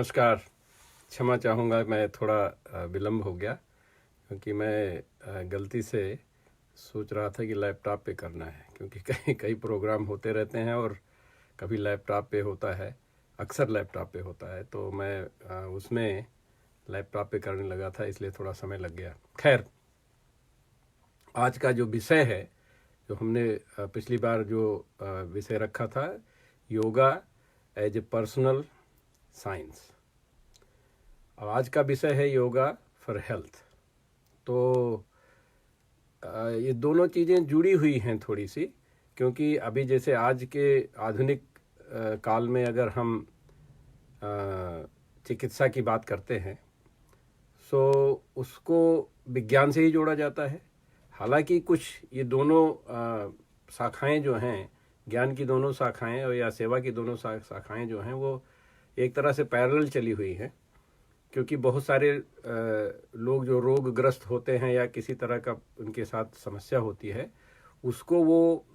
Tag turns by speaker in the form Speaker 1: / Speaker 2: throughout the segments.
Speaker 1: नमस्कार। क्षमा चाहूँगा, मैं थोड़ा विलम्ब हो गया क्योंकि मैं गलती से सोच रहा था कि लैपटॉप पे करना है, क्योंकि कई कई प्रोग्राम होते रहते हैं और कभी लैपटॉप पे होता है, अक्सर लैपटॉप पे होता है, तो मैं उसमें लैपटॉप पे करने लगा था, इसलिए थोड़ा समय लग गया। खैर, आज का जो विषय है, जो हमने पिछली बार जो विषय रखा था, yoga as a personal science, और आज का विषय है योगा फॉर हेल्थ। तो ये दोनों चीज़ें जुड़ी हुई हैं थोड़ी सी, क्योंकि अभी जैसे आज के आधुनिक काल में अगर हम चिकित्सा की बात करते हैं सो उसको विज्ञान से ही जोड़ा जाता है। हालांकि कुछ ये दोनों शाखाएं जो हैं, ज्ञान की दोनों शाखाएं और या सेवा की दोनों शाखाएं जो हैं, वो एक तरह से पैरेलल चली हुई हैं, क्योंकि बहुत सारे लोग जो रोगग्रस्त होते हैं या किसी तरह का उनके साथ समस्या होती है, उसको वो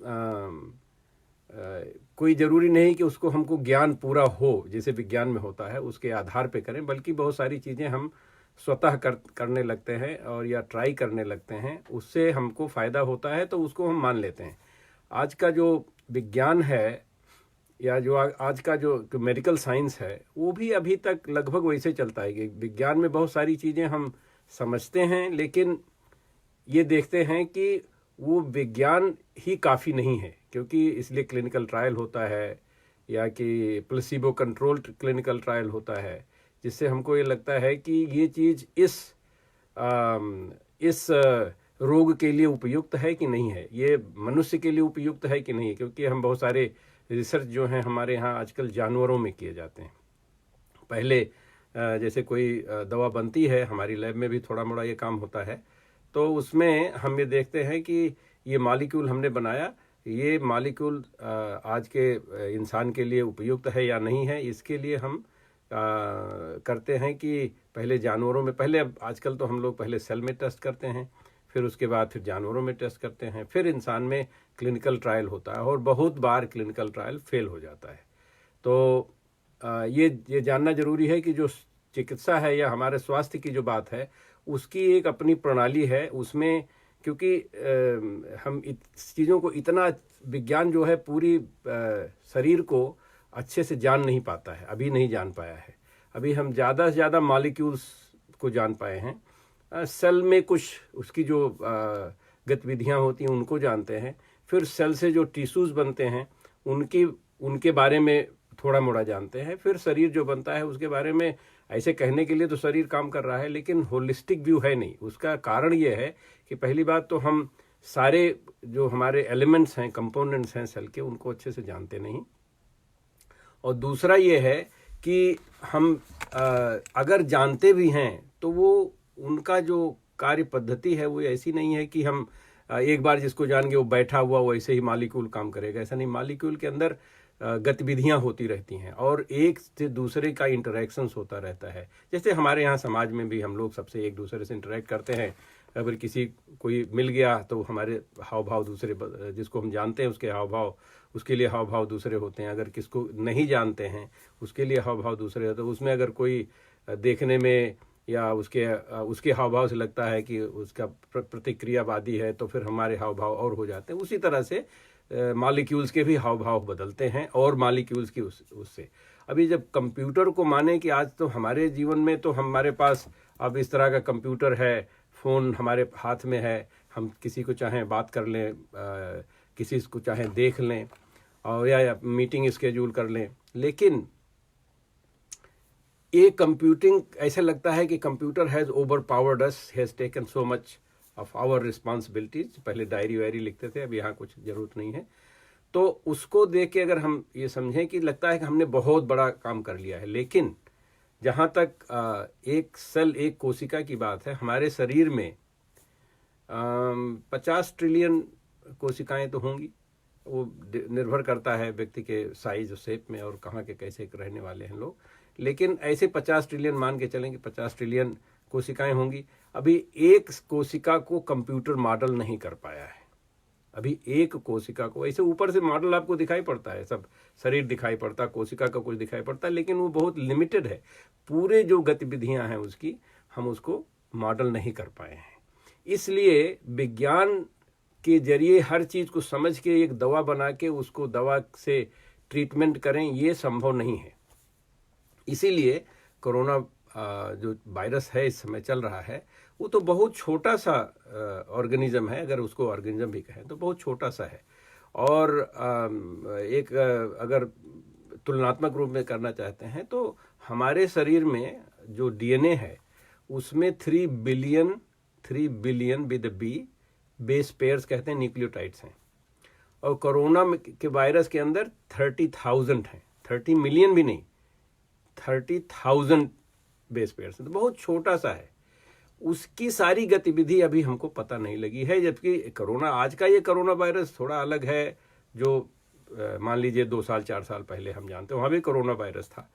Speaker 1: कोई ज़रूरी नहीं कि उसको हमको ज्ञान पूरा हो जैसे विज्ञान में होता है उसके आधार पे करें, बल्कि बहुत सारी चीज़ें हम स्वतः करने लगते हैं और या ट्राई करने लगते हैं, उससे हमको फ़ायदा होता है तो उसको हम मान लेते हैं। आज का जो विज्ञान है या जो आज का जो मेडिकल साइंस है, वो भी अभी तक लगभग वैसे चलता है कि विज्ञान में बहुत सारी चीज़ें हम समझते हैं, लेकिन ये देखते हैं कि वो विज्ञान ही काफ़ी नहीं है, क्योंकि इसलिए क्लिनिकल ट्रायल होता है या कि प्लेसिबो कंट्रोल्ड क्लिनिकल ट्रायल होता है, जिससे हमको ये लगता है कि ये चीज़ इस रोग के लिए उपयुक्त है कि नहीं है, ये मनुष्य के लिए उपयुक्त है कि नहीं है, क्योंकि हम बहुत सारे रिसर्च जो हैं हमारे यहाँ आजकल जानवरों में किए जाते हैं। पहले जैसे कोई दवा बनती है, हमारी लैब में भी थोड़ा मोड़ा ये काम होता है, तो उसमें हम ये देखते हैं कि ये मॉलिक्यूल हमने बनाया, ये मॉलिक्यूल आज के इंसान के लिए उपयुक्त है या नहीं है, इसके लिए हम करते हैं कि पहले जानवरों में, पहले अब आजकल तो हम लोग पहले सेल में टेस्ट करते हैं, फिर उसके बाद फिर जानवरों में टेस्ट करते हैं, फिर इंसान में क्लिनिकल ट्रायल होता है और बहुत बार क्लिनिकल ट्रायल फेल हो जाता है। तो ये जानना जरूरी है कि जो चिकित्सा है या हमारे स्वास्थ्य की जो बात है, उसकी एक अपनी प्रणाली है उसमें, क्योंकि हम चीज़ों को इतना, विज्ञान जो है पूरी शरीर को अच्छे से जान नहीं पाता है, अभी नहीं जान पाया है। अभी हम ज़्यादा से ज़्यादा मॉलिक्यूल्स को जान पाए हैं, सेल में कुछ उसकी जो गतिविधियाँ होती हैं उनको जानते हैं, फिर सेल से जो टिश्यूज़ बनते हैं उनके बारे में थोड़ा मोड़ा जानते हैं, फिर शरीर जो बनता है उसके बारे में ऐसे कहने के लिए तो शरीर काम कर रहा है, लेकिन होलिस्टिक व्यू है नहीं। उसका कारण ये है कि पहली बात तो हम सारे जो हमारे एलिमेंट्स हैं, कंपोनेंट्स हैं सेल के, उनको अच्छे से जानते नहीं, और दूसरा ये है कि हम अगर जानते भी हैं तो वो उनका जो कार्य पद्धति है वो ऐसी नहीं है कि हम एक बार जिसको जान गए वो बैठा हुआ वैसे ही मॉलिक्यूल काम करेगा, ऐसा नहीं। मॉलिक्यूल के अंदर गतिविधियां होती रहती हैं और एक से दूसरे का इंटरेक्शंस होता रहता है। जैसे हमारे यहाँ समाज में भी हम लोग सबसे एक दूसरे से इंटरेक्ट करते हैं, अगर किसी कोई मिल गया तो हमारे हाव भाव दूसरे, जिसको हम जानते हैं उसके हाव भाव, उसके लिए हाव भाव दूसरे होते हैं, अगर किसको नहीं जानते हैं उसके लिए हाव भाव दूसरे होते हैं। उसमें अगर कोई देखने में या उसके हाव भाव से लगता है कि उसका प्रतिक्रियावादी है, तो फिर हमारे हाव भाव और हो जाते हैं। उसी तरह से मॉलिक्यूल्स के भी हाव भाव बदलते हैं और मॉलिक्यूल्स की उससे। अभी जब कंप्यूटर को माने कि आज तो हमारे जीवन में तो हमारे पास अब इस तरह का कंप्यूटर है, फ़ोन हमारे हाथ में है, हम किसी को चाहें बात कर लें, किसी को चाहें देख लें और या मीटिंग स्केड्यूल कर लें, लेकिन ये कंप्यूटिंग ऐसा लगता है कि computer has overpowered us, has taken so much of our responsibilities. पहले डायरी वायरी लिखते थे, अब यहाँ कुछ ज़रूरत नहीं है। तो उसको देख के अगर हम ये समझें कि लगता है कि हमने बहुत बड़ा काम कर लिया है, लेकिन जहाँ तक एक सेल, एक कोशिका की बात है, हमारे शरीर में 50 ट्रिलियन कोशिकाएं तो होंगी। वो निर्भर करता है व्यक्ति के साइज और शेप में और कहाँ के कैसे रहने वाले हैं लोग, लेकिन ऐसे 50 ट्रिलियन मान के चलेंगे, 50 ट्रिलियन कोशिकाएं होंगी। अभी एक कोशिका को कंप्यूटर मॉडल नहीं कर पाया है। अभी एक कोशिका को, ऐसे ऊपर से मॉडल आपको दिखाई पड़ता है, सब शरीर दिखाई पड़ता है, कोशिका का कुछ दिखाई पड़ता है, लेकिन वो बहुत लिमिटेड है। पूरे जो गतिविधियां हैं उसकी हम उसको मॉडल नहीं कर पाए हैं। इसलिए विज्ञान के जरिए हर चीज को समझ के एक दवा बना के उसको दवा से ट्रीटमेंट करें, ये संभव नहीं है। इसीलिए कोरोना जो वायरस है इस समय चल रहा है, वो तो बहुत छोटा सा ऑर्गेनिज्म है, अगर उसको ऑर्गेनिज्म भी कहें तो बहुत छोटा सा है। और एक अगर तुलनात्मक रूप में करना चाहते हैं तो हमारे शरीर में जो डीएनए है उसमें 3 billion with B base pairs कहते हैं, न्यूक्लियोटाइड्स हैं। और कोरोना के वायरस के अंदर 30,000 हैं, 30 मिलियन भी नहीं, 30,000 बेस पेयर्स हैं, तो बहुत छोटा सा है। उसकी सारी गतिविधि अभी हमको पता नहीं लगी है। जबकि कोरोना, आज का ये कोरोना वायरस थोड़ा अलग है। जो मान लीजिए 2 साल 4 साल पहले हम जानते हैं, वहाँ भी कोरोना वायरस था,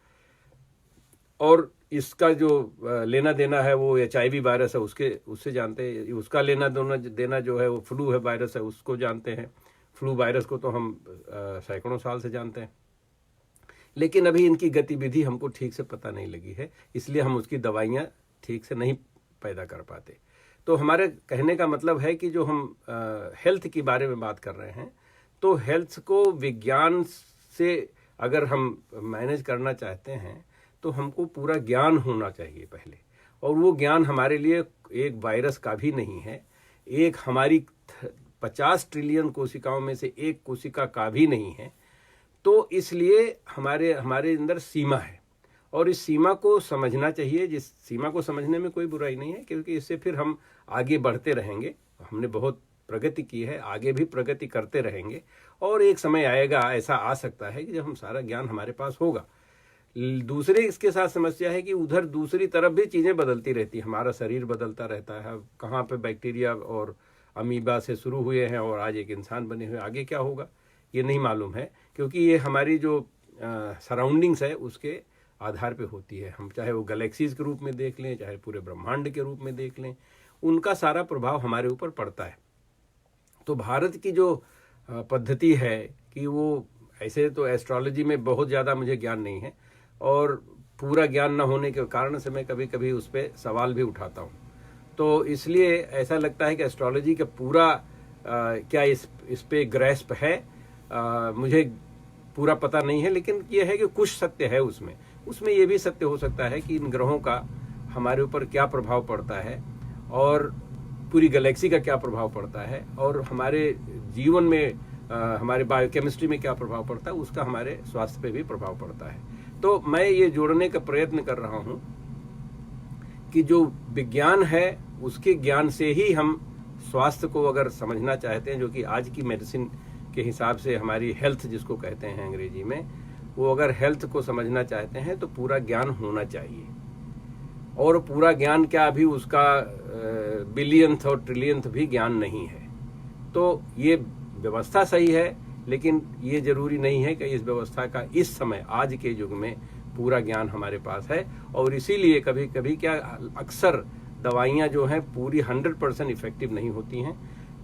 Speaker 1: और इसका जो लेना देना है वो HIV वायरस है, उससे जानते हैं। उसका लेना देना जो है वो फ्लू है वायरस है, उसको जानते हैं। फ्लू वायरस को तो हम सैकड़ों साल से जानते हैं, लेकिन अभी इनकी गतिविधि हमको ठीक से पता नहीं लगी है, इसलिए हम उसकी दवाइयाँ ठीक से नहीं पैदा कर पाते। तो हमारे कहने का मतलब है कि जो हम हेल्थ के बारे में बात कर रहे हैं, तो हेल्थ को विज्ञान से अगर हम मैनेज करना चाहते हैं तो हमको पूरा ज्ञान होना चाहिए पहले। और वो ज्ञान हमारे लिए एक वायरस का भी नहीं है, एक हमारी 50 ट्रिलियन कोशिकाओं में से एक कोशिका का भी नहीं है। तो इसलिए हमारे अंदर सीमा है, और इस सीमा को समझना चाहिए। जिस सीमा को समझने में कोई बुराई नहीं है, क्योंकि इससे फिर हम आगे बढ़ते रहेंगे। हमने बहुत प्रगति की है, आगे भी प्रगति करते रहेंगे, और एक समय आएगा, ऐसा आ सकता है कि जब हम सारा ज्ञान हमारे पास होगा। दूसरे इसके साथ समस्या है कि उधर दूसरी तरफ भी चीज़ें बदलती रहती है, हमारा शरीर बदलता रहता है। कहाँ पे बैक्टीरिया और अमीबा से शुरू हुए हैं और आज एक इंसान बने हुए, आगे क्या होगा ये नहीं मालूम है, क्योंकि ये हमारी जो सराउंडिंग्स है उसके आधार पे होती है। हम चाहे वो गैलेक्सीज के रूप में देख लें, चाहे पूरे ब्रह्मांड के रूप में देख लें, उनका सारा प्रभाव हमारे ऊपर पड़ता है। तो भारत की जो पद्धति है कि वो, ऐसे तो एस्ट्रोलॉजी में बहुत ज़्यादा मुझे ज्ञान नहीं है, और पूरा ज्ञान न होने के कारण से मैं कभी कभी उस पर सवाल भी उठाता हूँ। तो इसलिए ऐसा लगता है कि एस्ट्रोलॉजी का पूरा क्या इस पे ग्रैस्प है, मुझे पूरा पता नहीं है। लेकिन ये है कि कुछ सत्य है उसमें ये भी सत्य हो सकता है कि इन ग्रहों का हमारे ऊपर क्या प्रभाव पड़ता है, और पूरी गैलेक्सी का क्या प्रभाव पड़ता है, और हमारे जीवन में हमारे बायोकेमिस्ट्री में क्या प्रभाव पड़ता है, उसका हमारे स्वास्थ्य पे भी प्रभाव पड़ता है। तो मैं ये जोड़ने का प्रयत्न कर रहा हूँ कि जो विज्ञान है उसके ज्ञान से ही हम स्वास्थ्य को अगर समझना चाहते हैं, जो कि आज की मेडिसिन के हिसाब से हमारी हेल्थ जिसको कहते हैं अंग्रेजी में, वो अगर हेल्थ को समझना चाहते हैं तो पूरा ज्ञान होना चाहिए। और पूरा ज्ञान क्या, अभी उसका बिलियंथ और ट्रिलियंथ भी ज्ञान नहीं है। तो ये व्यवस्था सही है, लेकिन ये जरूरी नहीं है कि इस व्यवस्था का इस समय आज के युग में पूरा ज्ञान हमारे पास है। और इसीलिए कभी कभी क्या, अक्सर दवाइयाँ जो हैं पूरी 100% इफेक्टिव नहीं होती हैं,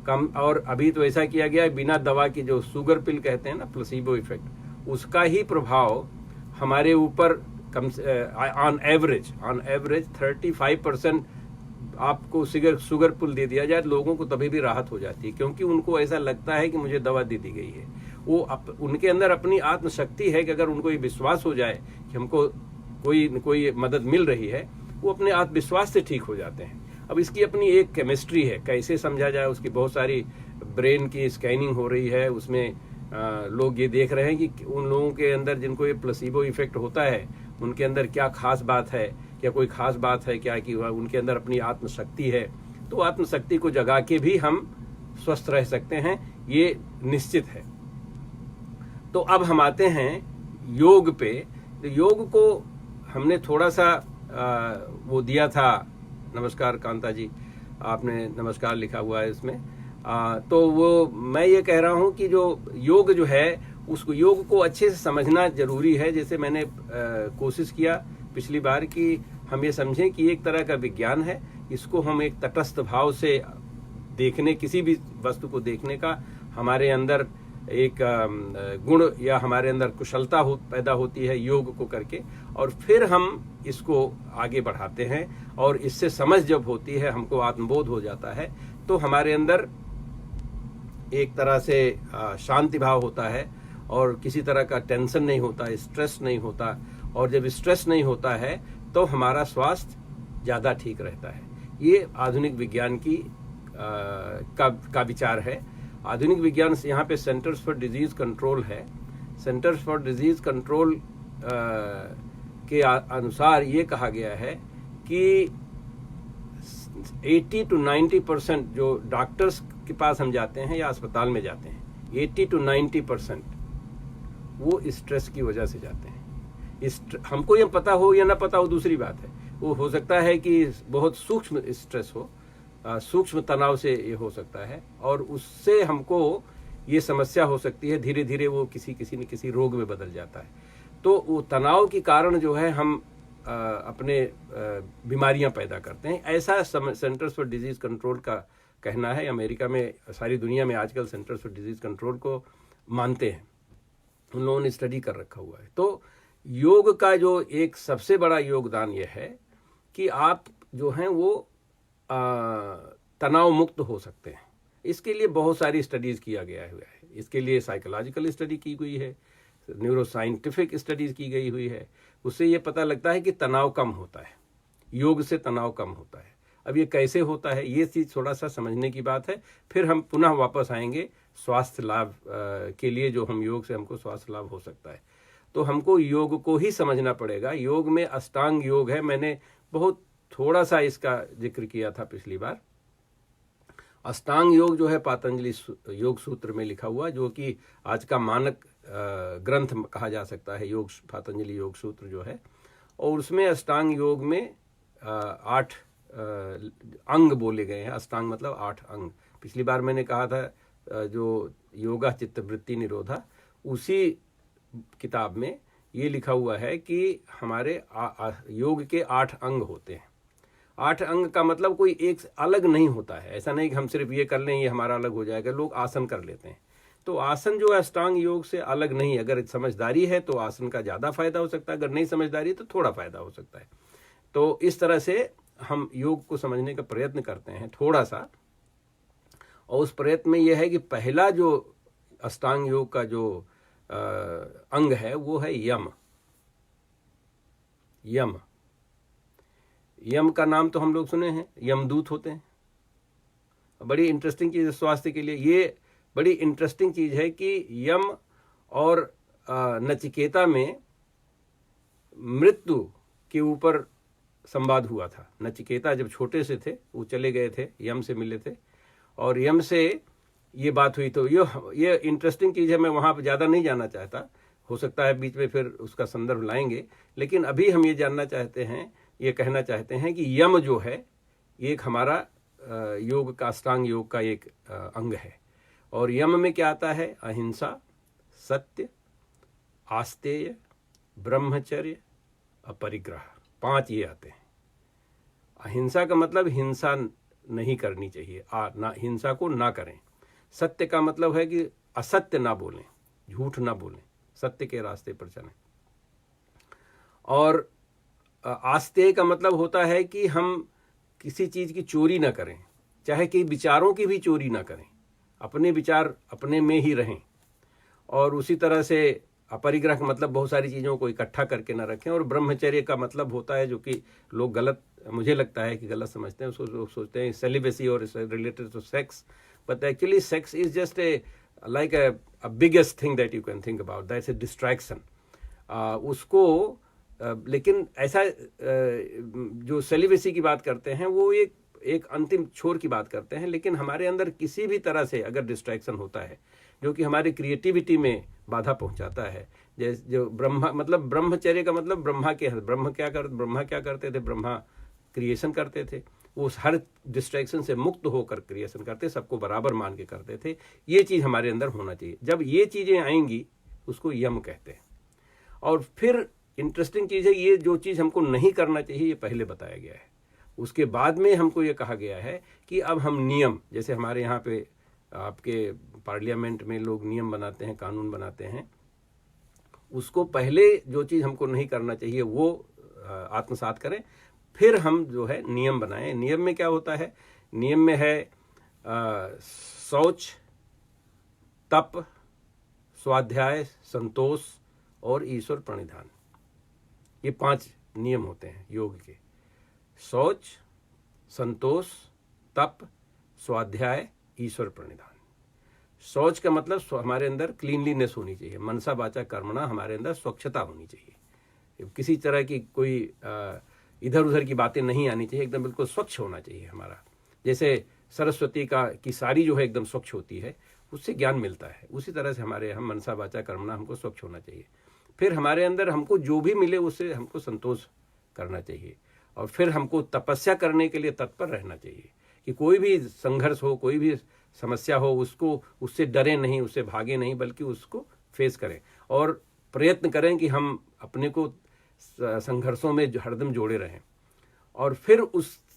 Speaker 1: कम। और अभी तो ऐसा किया गया है, बिना दवा की जो शुगर पिल कहते हैं ना, प्लेसिबो इफेक्ट, उसका ही प्रभाव हमारे ऊपर कम ऑन एवरेज 35% आपको शुगर पिल दे दिया जाए, लोगों को तभी भी राहत हो जाती है, क्योंकि उनको ऐसा लगता है कि मुझे दवा दे दी गई है। वो उनके अंदर अपनी आत्मशक्ति है कि अगर उनको ये विश्वास हो जाए कि हमको कोई मदद मिल रही है, वो अपने आत्मविश्वास से ठीक हो जाते हैं। अब इसकी अपनी एक केमिस्ट्री है, कैसे समझा जाए उसकी बहुत सारी ब्रेन की स्कैनिंग हो रही है। उसमें लोग ये देख रहे हैं कि उन लोगों के अंदर जिनको ये प्लेसिबो इफेक्ट होता है, उनके अंदर क्या खास बात है, क्या कोई खास बात है क्या, कि उनके अंदर अपनी आत्मशक्ति है। तो आत्मशक्ति को जगा के भी हम स्वस्थ रह सकते हैं, ये निश्चित है। तो अब हम आते हैं योग पे। तो योग को हमने थोड़ा सा वो दिया था, नमस्कार कांता जी, आपने नमस्कार लिखा हुआ है इसमें। तो वो मैं ये कह रहा हूँ कि जो योग जो है, उसको योग को अच्छे से समझना जरूरी है। जैसे मैंने कोशिश किया पिछली बार कि हम ये समझें कि एक तरह का विज्ञान है, इसको हम एक तटस्थ भाव से देखने, किसी भी वस्तु को देखने का हमारे अंदर एक गुण या हमारे अंदर कुशलता पैदा होती है योग को करके, और फिर हम इसको आगे बढ़ाते हैं, और इससे समझ जब होती है, हमको आत्मबोध हो जाता है, तो हमारे अंदर एक तरह से शांति भाव होता है, और किसी तरह का टेंशन नहीं होता, स्ट्रेस नहीं होता, और जब स्ट्रेस नहीं होता है तो हमारा स्वास्थ्य ज़्यादा ठीक रहता है। ये आधुनिक विज्ञान की का विचार है। आधुनिक विज्ञान से यहाँ पे सेंटर्स फॉर डिजीज कंट्रोल है। सेंटर्स फॉर डिजीज कंट्रोल के अनुसार ये कहा गया है कि 80 to 90% जो डॉक्टर्स के पास हम जाते हैं या अस्पताल में जाते हैं, 80 to 90% वो स्ट्रेस की वजह से जाते हैं। हमको ये पता हो या ना पता हो दूसरी बात है, वो हो सकता है कि बहुत सूक्ष्म स्ट्रेस हो, सूक्ष्म तनाव से ये हो सकता है, और उससे हमको ये समस्या हो सकती है, धीरे धीरे वो किसी न किसी रोग में बदल जाता है। तो वो तनाव के कारण जो है हम अपने बीमारियां पैदा करते हैं, ऐसा सेंटर्स फॉर डिजीज कंट्रोल का कहना है। अमेरिका में, सारी दुनिया में आजकल सेंटर्स फॉर डिजीज कंट्रोल को मानते हैं, उन लोगों ने स्टडी कर रखा हुआ है। तो योग का जो एक सबसे बड़ा योगदान यह है कि आप जो हैं वो तनाव मुक्त हो सकते हैं। इसके लिए बहुत सारी स्टडीज़ किया गया हुआ है। इसके लिए साइकोलॉजिकल स्टडी की गई है, न्यूरो साइंटिफिक स्टडीज़ की गई हुई है। उससे ये पता लगता है कि तनाव कम होता है, योग से तनाव कम होता है। अब ये कैसे होता है, ये चीज़ थोड़ा सा समझने की बात है। फिर हम पुनः वापस आएंगे स्वास्थ्य लाभ के लिए, जो हम योग से हमको स्वास्थ्य लाभ हो सकता है। तो हमको योग को ही समझना पड़ेगा। योग में अष्टांग योग है, मैंने बहुत थोड़ा सा इसका जिक्र किया था पिछली बार। अष्टांग योग जो है पतंजलि योग सूत्र में लिखा हुआ, जो कि आज का मानक ग्रंथ कहा जा सकता है, योग पतंजलि योग सूत्र जो है। और उसमें अष्टांग योग में 8 अंग बोले गए हैं। अष्टांग मतलब 8 अंग। पिछली बार मैंने कहा था जो योगा चित्तवृत्ति निरोधा, उसी किताब में ये लिखा हुआ है कि हमारे योग के 8 अंग होते हैं। 8 अंग का मतलब कोई एक अलग नहीं होता है। ऐसा नहीं कि हम सिर्फ ये कर लें ये हमारा अलग हो जाएगा। लोग आसन कर लेते हैं, तो आसन जो है अष्टांग योग से अलग नहीं। अगर समझदारी है तो आसन का ज़्यादा फायदा हो सकता है, अगर नहीं समझदारी तो थोड़ा फायदा हो सकता है। तो इस तरह से हम योग को समझने का प्रयत्न करते हैं थोड़ा सा, और उस प्रयत्न में यह है कि पहला जो अष्टांग योग का जो अंग है वो है यम। यम, यम का नाम तो हम लोग सुने हैं, यमदूत होते हैं। बड़ी इंटरेस्टिंग चीज़ है स्वास्थ्य के लिए। ये बड़ी इंटरेस्टिंग चीज़ है कि यम और नचिकेता में मृत्यु के ऊपर संवाद हुआ था। नचिकेता जब छोटे से थे, वो चले गए थे, यम से मिले थे, और यम से ये बात हुई। तो ये इंटरेस्टिंग चीज़ है। मैं वहाँ पर ज़्यादा नहीं जाना चाहता, हो सकता है बीच में फिर उसका संदर्भ लाएंगे, लेकिन अभी हम ये जानना चाहते हैं, ये कहना चाहते हैं कि यम जो है एक हमारा योग का, अष्टांग योग का एक अंग है। और यम में क्या आता है? अहिंसा, सत्य, आस्तेय, ब्रह्मचर्य, अपरिग्रह, 5 ये आते हैं। अहिंसा का मतलब हिंसा नहीं करनी चाहिए, ना हिंसा को ना करें। सत्य का मतलब है कि असत्य ना बोलें, झूठ ना बोलें, सत्य के रास्ते पर चलें। और आस्तेय का मतलब होता है कि हम किसी चीज़ की चोरी ना करें, चाहे कि विचारों की भी चोरी ना करें, अपने विचार अपने में ही रहें। और उसी तरह से अपरिग्रह का मतलब बहुत सारी चीज़ों को इकट्ठा करके ना रखें। और ब्रह्मचर्य का मतलब होता है, जो कि लोग गलत, मुझे लगता है कि गलत समझते हैं, उसको लोग सोचते हैं सेलिबेसी और related to sex, but actually sex is just like a biggest thing that you can think about. That's a distraction. उसको लेकिन ऐसा जो सेलिबेसी की बात करते हैं वो एक अंतिम छोर की बात करते हैं। लेकिन हमारे अंदर किसी भी तरह से अगर डिस्ट्रैक्शन होता है जो कि हमारी क्रिएटिविटी में बाधा पहुंचाता है, जैसे जो मतलब ब्रह्मचर्य का मतलब ब्रह्मा क्या करते थे? ब्रह्मा क्रिएशन करते थे। वो हर डिस्ट्रैक्शन से मुक्त होकर क्रिएशन करते, सबको बराबर मान के करते थे। ये चीज़ हमारे अंदर होना चाहिए। जब ये चीज़ें आएंगी उसको यम कहते हैं। और फिर इंटरेस्टिंग चीज़ है, ये जो चीज़ हमको नहीं करना चाहिए ये पहले बताया गया है। उसके बाद में हमको ये कहा गया है कि अब हम नियम, जैसे हमारे यहाँ पे आपके पार्लियामेंट में लोग नियम बनाते हैं, कानून बनाते हैं, उसको पहले जो चीज़ हमको नहीं करना चाहिए वो आत्मसात करें, फिर हम जो है नियम बनाएं। नियम में क्या होता है? नियम में है शौच, तप, स्वाध्याय, संतोष और ईश्वर प्रणिधान। ये 5 नियम होते हैं योग के। शौच, संतोष, तप, स्वाध्याय, ईश्वर प्रणिधान। शौच का मतलब हमारे अंदर क्लीनलीनेस होनी चाहिए, मनसा वाचा कर्मणा, हमारे अंदर स्वच्छता होनी चाहिए, किसी तरह की कोई इधर उधर की बातें नहीं आनी चाहिए, एकदम बिल्कुल स्वच्छ होना चाहिए हमारा। जैसे सरस्वती की साड़ी जो है एकदम स्वच्छ होती है, उससे ज्ञान मिलता है, उसी तरह से हमारे हम मनसा वाचा कर्मणा हमको स्वच्छ होना चाहिए। फिर हमारे अंदर हमको जो भी मिले उससे हमको संतोष करना चाहिए, और फिर हमको तपस्या करने के लिए तत्पर रहना चाहिए कि कोई भी संघर्ष हो, कोई भी समस्या हो, उससे डरे नहीं, उससे भागे नहीं, बल्कि उसको फेस करें और प्रयत्न करें कि हम अपने को संघर्षों में हरदम जोड़े रहें। और फिर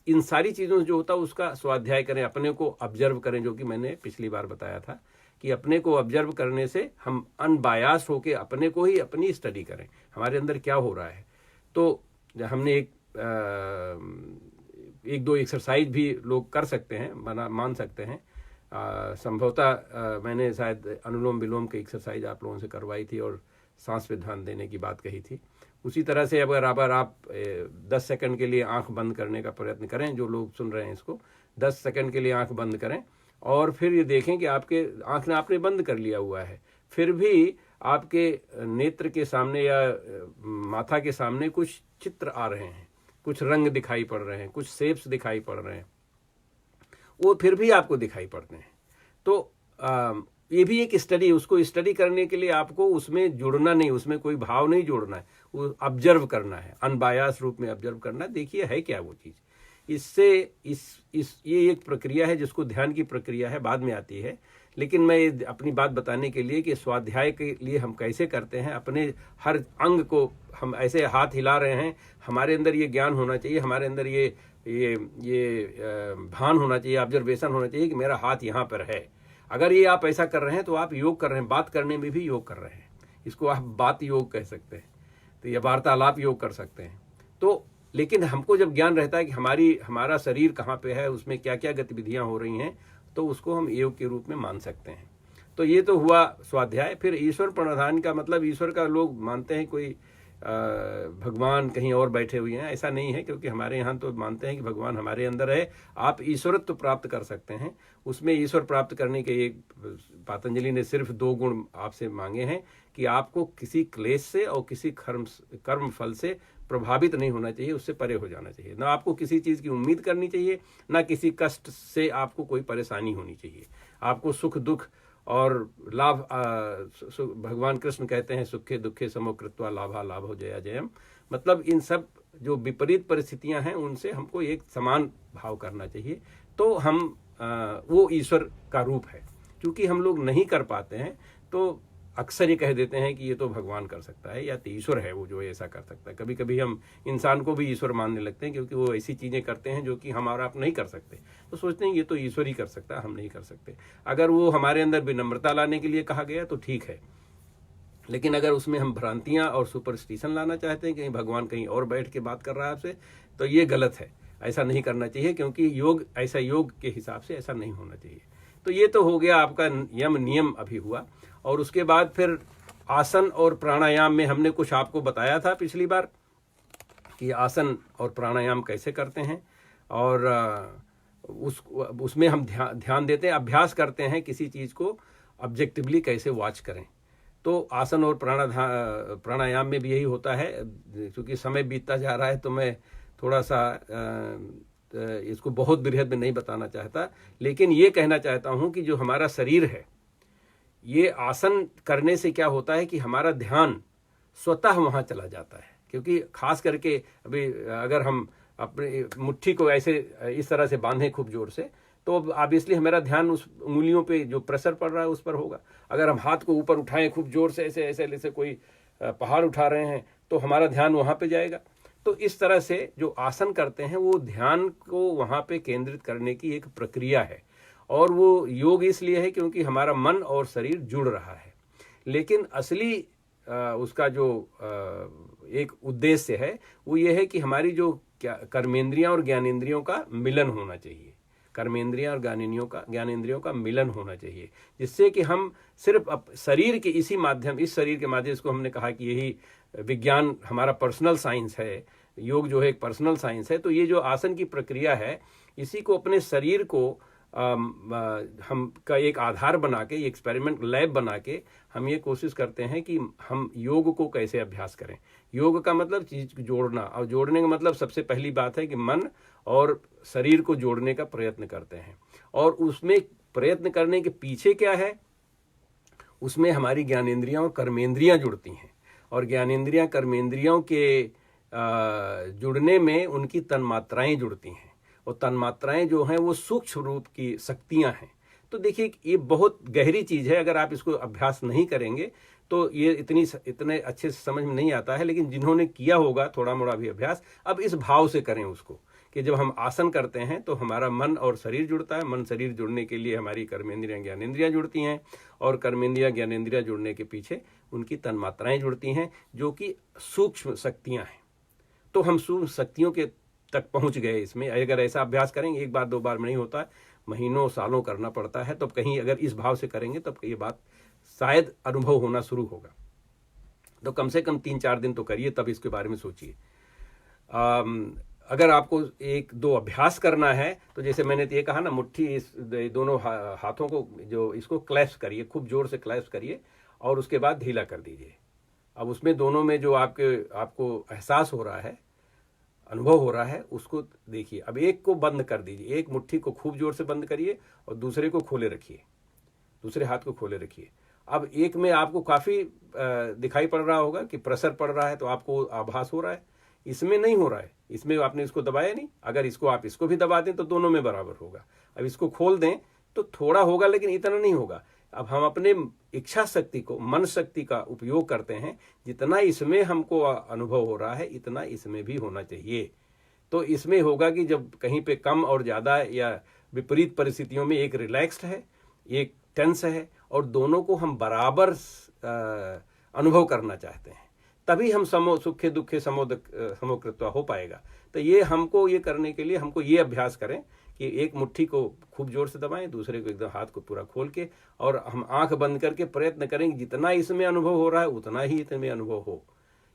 Speaker 1: इन सारी चीज़ों से जो होता है उसका स्वाध्याय करें, अपने को ऑब्जर्व करें, जो कि मैंने पिछली बार बताया था कि अपने को ऑब्जर्व करने से हम अनबायास होकर अपने को ही अपनी स्टडी करें, हमारे अंदर क्या हो रहा है। तो हमने एक दो एक्सरसाइज भी लोग कर सकते हैं, मान सकते हैं। संभवतः मैंने शायद अनुलोम विलोम की एक्सरसाइज आप लोगों से करवाई थी और सांस पे ध्यान देने की बात कही थी। उसी तरह से अगर आप 10 सेकंड के लिए आंख बंद करने का प्रयत्न करें, जो लोग सुन रहे हैं इसको, 10 सेकंड के लिए आंख बंद करें और फिर ये देखें कि आपके आंख ने आपने बंद कर लिया हुआ है, फिर भी आपके नेत्र के सामने या माथा के सामने कुछ चित्र आ रहे हैं, कुछ रंग दिखाई पड़ रहे हैं, कुछ शेप्स दिखाई पड़ रहे हैं, वो फिर भी आपको दिखाई पड़ते हैं। तो ये भी एक स्टडी, उसको स्टडी करने के लिए आपको उसमें जुड़ना नहीं, उसमें कोई भाव नहीं जोड़ना है, वो ऑब्जर्व करना है, अनबायास रूप में ऑब्जर्व करना है, देखिए है क्या वो चीज़। इससे ये एक प्रक्रिया है जिसको ध्यान की प्रक्रिया है, बाद में आती है। लेकिन मैं अपनी बात बताने के लिए कि स्वाध्याय के लिए हम कैसे करते हैं, अपने हर अंग को हम ऐसे हाथ हिला रहे हैं, हमारे अंदर ये ज्ञान होना चाहिए, हमारे अंदर ये भान होना चाहिए, ऑब्जर्वेशन होना चाहिए कि मेरा हाथ यहाँ पर है। अगर ये आप ऐसा कर रहे हैं तो आप योग कर रहे हैं, बात करने में भी योग कर रहे हैं, इसको आप बात योग कह सकते हैं, तो यह वार्तालाप योग कर सकते हैं। तो लेकिन हमको जब ज्ञान रहता है कि हमारा शरीर कहाँ पे है, उसमें क्या क्या गतिविधियाँ हो रही हैं, तो उसको हम योग के रूप में मान सकते हैं। तो ये तो हुआ स्वाध्याय। फिर ईश्वर प्रणिधान का मतलब, ईश्वर का लोग मानते हैं कोई भगवान कहीं और बैठे हुए हैं, ऐसा नहीं है, क्योंकि हमारे यहाँ तो मानते हैं कि भगवान हमारे अंदर है, आप ईश्वरत्व प्राप्त कर सकते हैं। उसमें ईश्वर प्राप्त करने के एक पतंजलि ने सिर्फ 2 गुण आपसे मांगे हैं कि आपको किसी क्लेश से और किसी कर्म फल से प्रभावित नहीं होना चाहिए, उससे परे हो जाना चाहिए, ना आपको किसी चीज़ की उम्मीद करनी चाहिए, ना किसी कष्ट से आपको कोई परेशानी होनी चाहिए। आपको सुख दुख और लाभ, भगवान कृष्ण कहते हैं सुखे दुखे समो कृत्वा लाभा लाभो जया जयम, मतलब इन सब जो विपरीत परिस्थितियां हैं उनसे हमको एक समान भाव करना चाहिए। तो हम वो ईश्वर का रूप है। क्योंकि हम लोग नहीं कर पाते हैं तो अक्सर ये कह देते हैं कि ये तो भगवान कर सकता है या तो ईश्वर है वो जो ऐसा कर सकता है। कभी कभी हम इंसान को भी ईश्वर मानने लगते हैं क्योंकि वो ऐसी चीज़ें करते हैं जो कि हमारा आप नहीं कर सकते, तो सोचते हैं ये तो ईश्वर ही कर सकता है, हम नहीं कर सकते। अगर वो हमारे अंदर विनम्रता लाने के लिए कहा गया तो ठीक है, लेकिन अगर उसमें हम भ्रांतियाँ और सुपरस्टिशन लाना चाहते हैं, कहीं भगवान कहीं और बैठ के बात कर रहा है आपसे, तो ये गलत है, ऐसा नहीं करना चाहिए। क्योंकि योग ऐसा, योग के हिसाब से ऐसा नहीं होना चाहिए। तो ये तो हो गया आपका नियम अभी हुआ। और उसके बाद फिर आसन और प्राणायाम में हमने कुछ आपको बताया था पिछली बार कि आसन और प्राणायाम कैसे करते हैं, और उसमें हम ध्यान देते हैं, अभ्यास करते हैं किसी चीज़ को ऑब्जेक्टिवली कैसे वॉच करें। तो आसन और प्राणायाम में भी यही होता है। क्योंकि समय बीतता जा रहा है तो मैं थोड़ा सा इसको बहुत बृहद में नहीं बताना चाहता, लेकिन ये कहना चाहता हूँ कि जो हमारा शरीर है, ये आसन करने से क्या होता है कि हमारा ध्यान स्वतः वहाँ चला जाता है। क्योंकि खास करके अभी अगर हम अपने मुट्ठी को ऐसे इस तरह से बांधें खूब जोर से, तो ऑब्वियसली हमारा ध्यान उस उंगलियों पे जो प्रेशर पड़ रहा है उस पर होगा। अगर हम हाथ को ऊपर उठाएं खूब जोर से, ऐसे ऐसे जैसे कोई पहाड़ उठा रहे हैं, तो हमारा ध्यान वहाँ पे जाएगा। तो इस तरह से जो आसन करते हैं वो ध्यान को वहाँ पे केंद्रित करने की एक प्रक्रिया है। और वो योग इसलिए है क्योंकि हमारा मन और शरीर जुड़ रहा है। लेकिन असली उसका जो एक उद्देश्य है वो ये है कि हमारी जो कर्मेंद्रियां और ज्ञानेंद्रियों का मिलन होना चाहिए। कर्मेंद्रियां और ज्ञानेंद्रियों का मिलन होना चाहिए, जिससे कि हम सिर्फ शरीर के इस शरीर के माध्यम, इसको हमने कहा कि यही विज्ञान हमारा पर्सनल साइंस है, योग जो है एक पर्सनल साइंस है। तो ये जो आसन की प्रक्रिया है, इसी को अपने शरीर को हम का एक आधार बना के, एक्सपेरिमेंट लैब बना के हम ये कोशिश करते हैं कि हम योग को कैसे अभ्यास करें। योग का मतलब चीज जोड़ना, और जोड़ने का मतलब सबसे पहली बात है कि मन और शरीर को जोड़ने का प्रयत्न करते हैं। और उसमें प्रयत्न करने के पीछे क्या है, उसमें हमारी ज्ञानेंद्रियां और कर्मेंद्रियां जुड़ती हैं, और ज्ञानेंद्रियां कर्मेंद्रियों के जुड़ने में उनकी तन्मात्राएं जुड़ती हैं, और तन्मात्राएं जो हैं वो सूक्ष्म रूप की शक्तियां हैं। तो देखिए ये बहुत गहरी चीज है, अगर आप इसको अभ्यास नहीं करेंगे तो ये इतने अच्छे से समझ में नहीं आता है। लेकिन जिन्होंने किया होगा थोड़ा मोड़ा भी अभ्यास, अब इस भाव से करें उसको कि जब हम आसन करते हैं तो हमारा मन और शरीर जुड़ता है, मन शरीर जुड़ने के लिए हमारी कर्मेंद्रियां ज्ञानेंद्रियां जुड़ती हैं, और कर्मेंद्रियां ज्ञानेंद्रियां जुड़ने के पीछे उनकी तन्मात्राएं जुड़ती हैं, जो कि सूक्ष्म शक्तियां हैं। तो हम सूक्ष्म शक्तियों के तक पहुंच गए इसमें। अगर ऐसा अभ्यास करेंगे, एक बार दो बार में नहीं होता, महीनों सालों करना पड़ता है, तब कहीं अगर इस भाव से करेंगे तब ये बात शायद अनुभव होना शुरू होगा। तो कम से कम 3-4 दिन तो करिए, तब इसके बारे में सोचिए। अगर आपको 1-2 अभ्यास करना है तो जैसे मैंने तो ये कहा ना, मुट्ठी इस दोनों हाथों को जो इसको क्लैप्स करिए, खूब जोर से क्लैप्स करिए, और उसके बाद ढीला कर दीजिए। अब उसमें दोनों में जो आपको एहसास हो रहा है, अनुभव हो रहा है, उसको देखिए। अब एक को बंद कर दीजिए, एक मुट्ठी को खूब जोर से बंद करिए और दूसरे को खोले रखिए, दूसरे हाथ को खोले रखिए। अब एक में आपको काफी दिखाई पड़ रहा होगा कि प्रेशर पड़ रहा है, तो आपको आभास हो रहा है। इसमें नहीं हो रहा है, इसमें आपने इसको दबाया नहीं। अगर आप इसको भी दबा दें तो दोनों में बराबर होगा। अब इसको खोल दें तो थोड़ा होगा, लेकिन इतना नहीं होगा। अब हम अपने इच्छा शक्ति को, मन शक्ति का उपयोग करते हैं। जितना इसमें हमको अनुभव हो रहा है, इतना इसमें भी होना चाहिए। तो इसमें होगा कि जब कहीं पे कम और ज्यादा या विपरीत परिस्थितियों में एक रिलैक्स्ड है, एक टेंस है, और दोनों को हम बराबर अनुभव करना चाहते हैं, तभी हम सुखे दुखे समोकृत्वा हो पाएगा। तो ये हमको ये करने के लिए हमको ये अभ्यास करें कि एक मुट्ठी को खूब जोर से दबाएं, दूसरे को एकदम हाथ को पूरा खोल के, और हम आंख बंद करके प्रयत्न करें जितना इसमें अनुभव हो रहा है उतना ही इसमें अनुभव हो।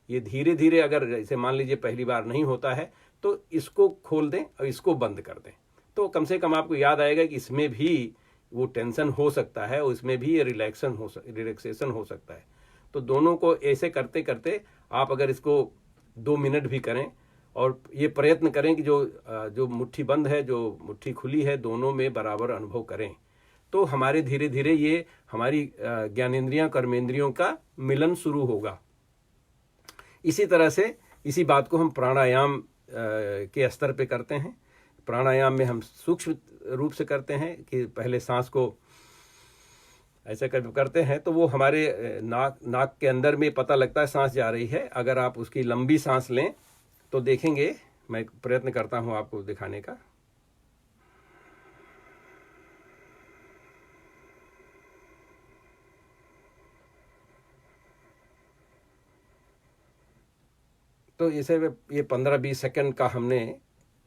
Speaker 1: ये धीरे धीरे, अगर जैसे मान लीजिए पहली बार नहीं होता है तो इसको खोल दें और इसको बंद कर दें, तो कम से कम आपको याद आएगा कि इसमें भी वो टेंशन हो सकता है और इसमें भी ये रिलैक्सेशन हो सकता है। तो दोनों को ऐसे करते करते आप अगर इसको 2 मिनट भी करें और ये प्रयत्न करें कि जो मुट्ठी बंद है, जो मुट्ठी खुली है, दोनों में बराबर अनुभव करें, तो हमारे धीरे धीरे ये हमारी ज्ञानेंद्रियां कर्मेंद्रियों का मिलन शुरू होगा। इसी तरह से इसी बात को हम प्राणायाम के स्तर पे करते हैं। प्राणायाम में हम सूक्ष्म रूप से करते हैं कि पहले सांस को ऐसे करते हैं तो वो हमारे नाक के अंदर में पता लगता है सांस जा रही है। अगर आप उसकी लंबी सांस लें तो देखेंगे, मैं प्रयत्न करता हूं आपको दिखाने का। तो इसे ये 15-20 सेकंड का हमने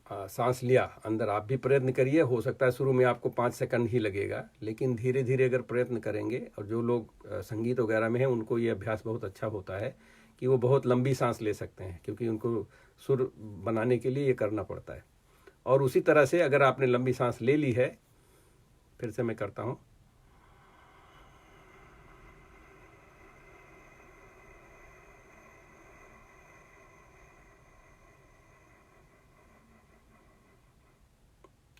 Speaker 1: सांस लिया अंदर। आप भी प्रयत्न करिए, हो सकता है शुरू में आपको 5 सेकंड ही लगेगा, लेकिन धीरे धीरे अगर प्रयत्न करेंगे, और जो लोग संगीत वगैरह में हैं उनको ये अभ्यास बहुत अच्छा होता है कि वो बहुत लंबी सांस ले सकते हैं, क्योंकि उनको सुर बनाने के लिए ये करना पड़ता है। और उसी तरह से अगर आपने लंबी सांस ले ली है, फिर से मैं करता हूँ।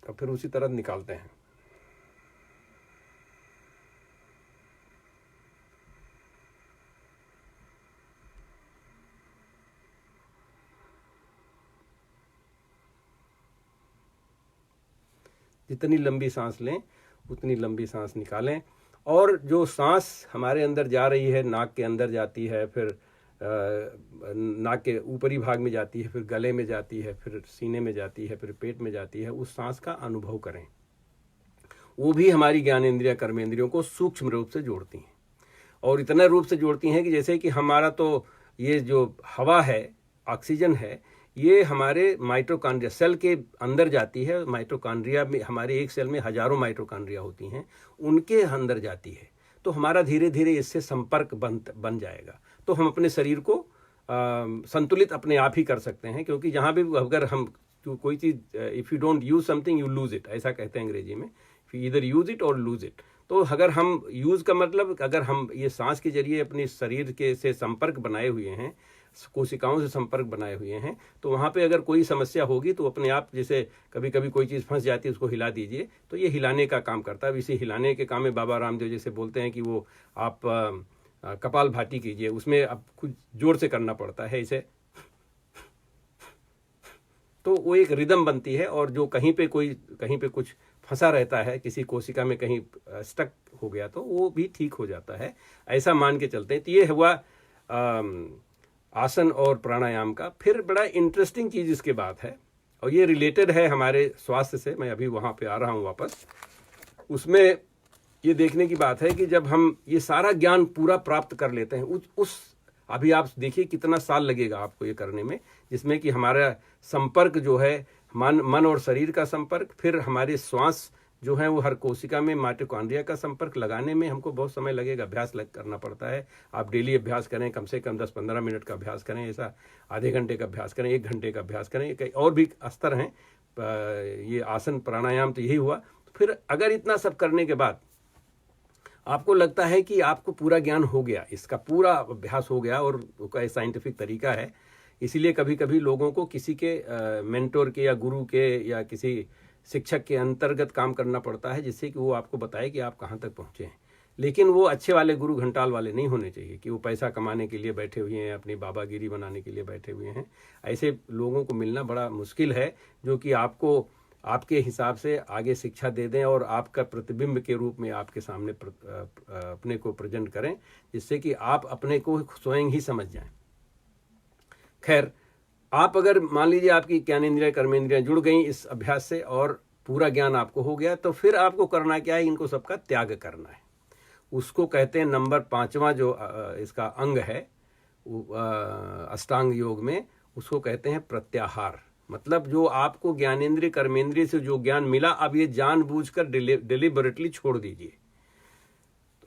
Speaker 1: और फिर उसी तरह निकालते हैं। जितनी लंबी सांस लें उतनी लंबी सांस निकालें। और जो सांस हमारे अंदर जा रही है, नाक के अंदर जाती है, फिर नाक के ऊपरी भाग में जाती है, फिर गले में जाती है, फिर सीने में जाती है, फिर पेट में जाती है, उस सांस का अनुभव करें। वो भी हमारी ज्ञानेंद्रिय कर्मेंद्रियों को सूक्ष्म रूप से जोड़ती हैं, और इतना रूप से जोड़ती हैं कि जैसे कि हमारा तो ये जो हवा है, ऑक्सीजन है, ये हमारे माइटोकॉन्ड्रिया सेल के अंदर जाती है। माइटोकॉन्ड्रिया में, हमारे एक सेल में हजारों माइटोकॉन्ड्रिया होती हैं, उनके अंदर जाती है। तो हमारा धीरे धीरे इससे संपर्क बन जाएगा, तो हम अपने शरीर को संतुलित अपने आप ही कर सकते हैं। क्योंकि जहाँ भी अगर हम कोई चीज़, if you don't use something you lose it, ऐसा कहते हैं अंग्रेजी में, इधर यूज इट और लूज इट। तो अगर हम यूज़ का मतलब, अगर हम ये सांस के जरिए अपने शरीर के से संपर्क बनाए हुए हैं, कोशिकाओं से संपर्क बनाए हुए हैं, तो वहाँ पे अगर कोई समस्या होगी तो अपने आप, जैसे कभी कभी कोई चीज़ फंस जाती है उसको हिला दीजिए, तो ये हिलाने का काम करता है। इसी हिलाने के काम में बाबा रामदेव जैसे बोलते हैं कि वो आप कपाल भाती कीजिए, उसमें अब कुछ जोर से करना पड़ता है इसे, तो वो एक रिदम बनती है। और जो कहीं पे कुछ फंसा रहता है, किसी कोशिका में कहीं स्टक हो गया, तो वो भी ठीक हो जाता है, ऐसा मान के चलते हैं। तो ये हुआ आसन और प्राणायाम का। फिर बड़ा इंटरेस्टिंग चीज़ इसके बात है, और ये रिलेटेड है हमारे स्वास्थ्य से, मैं अभी वहाँ पे आ रहा हूँ वापस। उसमें ये देखने की बात है कि जब हम ये सारा ज्ञान पूरा प्राप्त कर लेते हैं, अभी आप देखिए कितना साल लगेगा आपको ये करने में, जिसमें कि हमारा संपर्क जो है, मन और शरीर का संपर्क, फिर हमारे श्वास जो है वो हर कोशिका में माइटोकॉन्ड्रिया का संपर्क लगाने में हमको बहुत समय लगेगा, अभ्यास करना पड़ता है। आप डेली अभ्यास करें, कम से कम 10-15 मिनट का अभ्यास करें, ऐसा आधे घंटे का अभ्यास करें, 1 घंटे का अभ्यास करें, कई और भी स्तर हैं। ये आसन प्राणायाम तो यही हुआ। फिर अगर इतना सब करने के बाद आपको लगता है कि आपको पूरा ज्ञान हो गया, इसका पूरा अभ्यास हो गया और उसका साइंटिफिक तरीका है, इसीलिए कभी कभी लोगों को किसी के मेंटोर के या गुरु के या किसी शिक्षक के अंतर्गत काम करना पड़ता है, जिससे कि वो आपको बताए कि आप कहाँ तक पहुँचे हैं। लेकिन वो अच्छे वाले गुरु घंटाल वाले नहीं होने चाहिए कि वो पैसा कमाने के लिए बैठे हुए हैं, अपनी बाबागिरी बनाने के लिए बैठे हुए हैं। ऐसे लोगों को मिलना बड़ा मुश्किल है, जो कि आपको आपके हिसाब से आगे शिक्षा दे दें और आपका प्रतिबिंब के रूप में आपके सामने अपने को प्रेजेंट करें, जिससे कि आप अपने को स्वयं ही समझ जाएं। खैर, आप अगर मान लीजिए आपकी ज्ञानेंद्रिय कर्मेंद्रियां जुड़ गई इस अभ्यास से और पूरा ज्ञान आपको हो गया, तो फिर आपको करना क्या है, इनको सबका त्याग करना है। उसको कहते हैं नंबर 5वां जो इसका अंग है अष्टांग योग में, उसको कहते हैं प्रत्याहार। मतलब जो आपको ज्ञानेंद्रिय कर्मेंद्रिय से जो ज्ञान मिला, अब ये जानबूझकर डिलिबरेटली छोड़ दीजिए।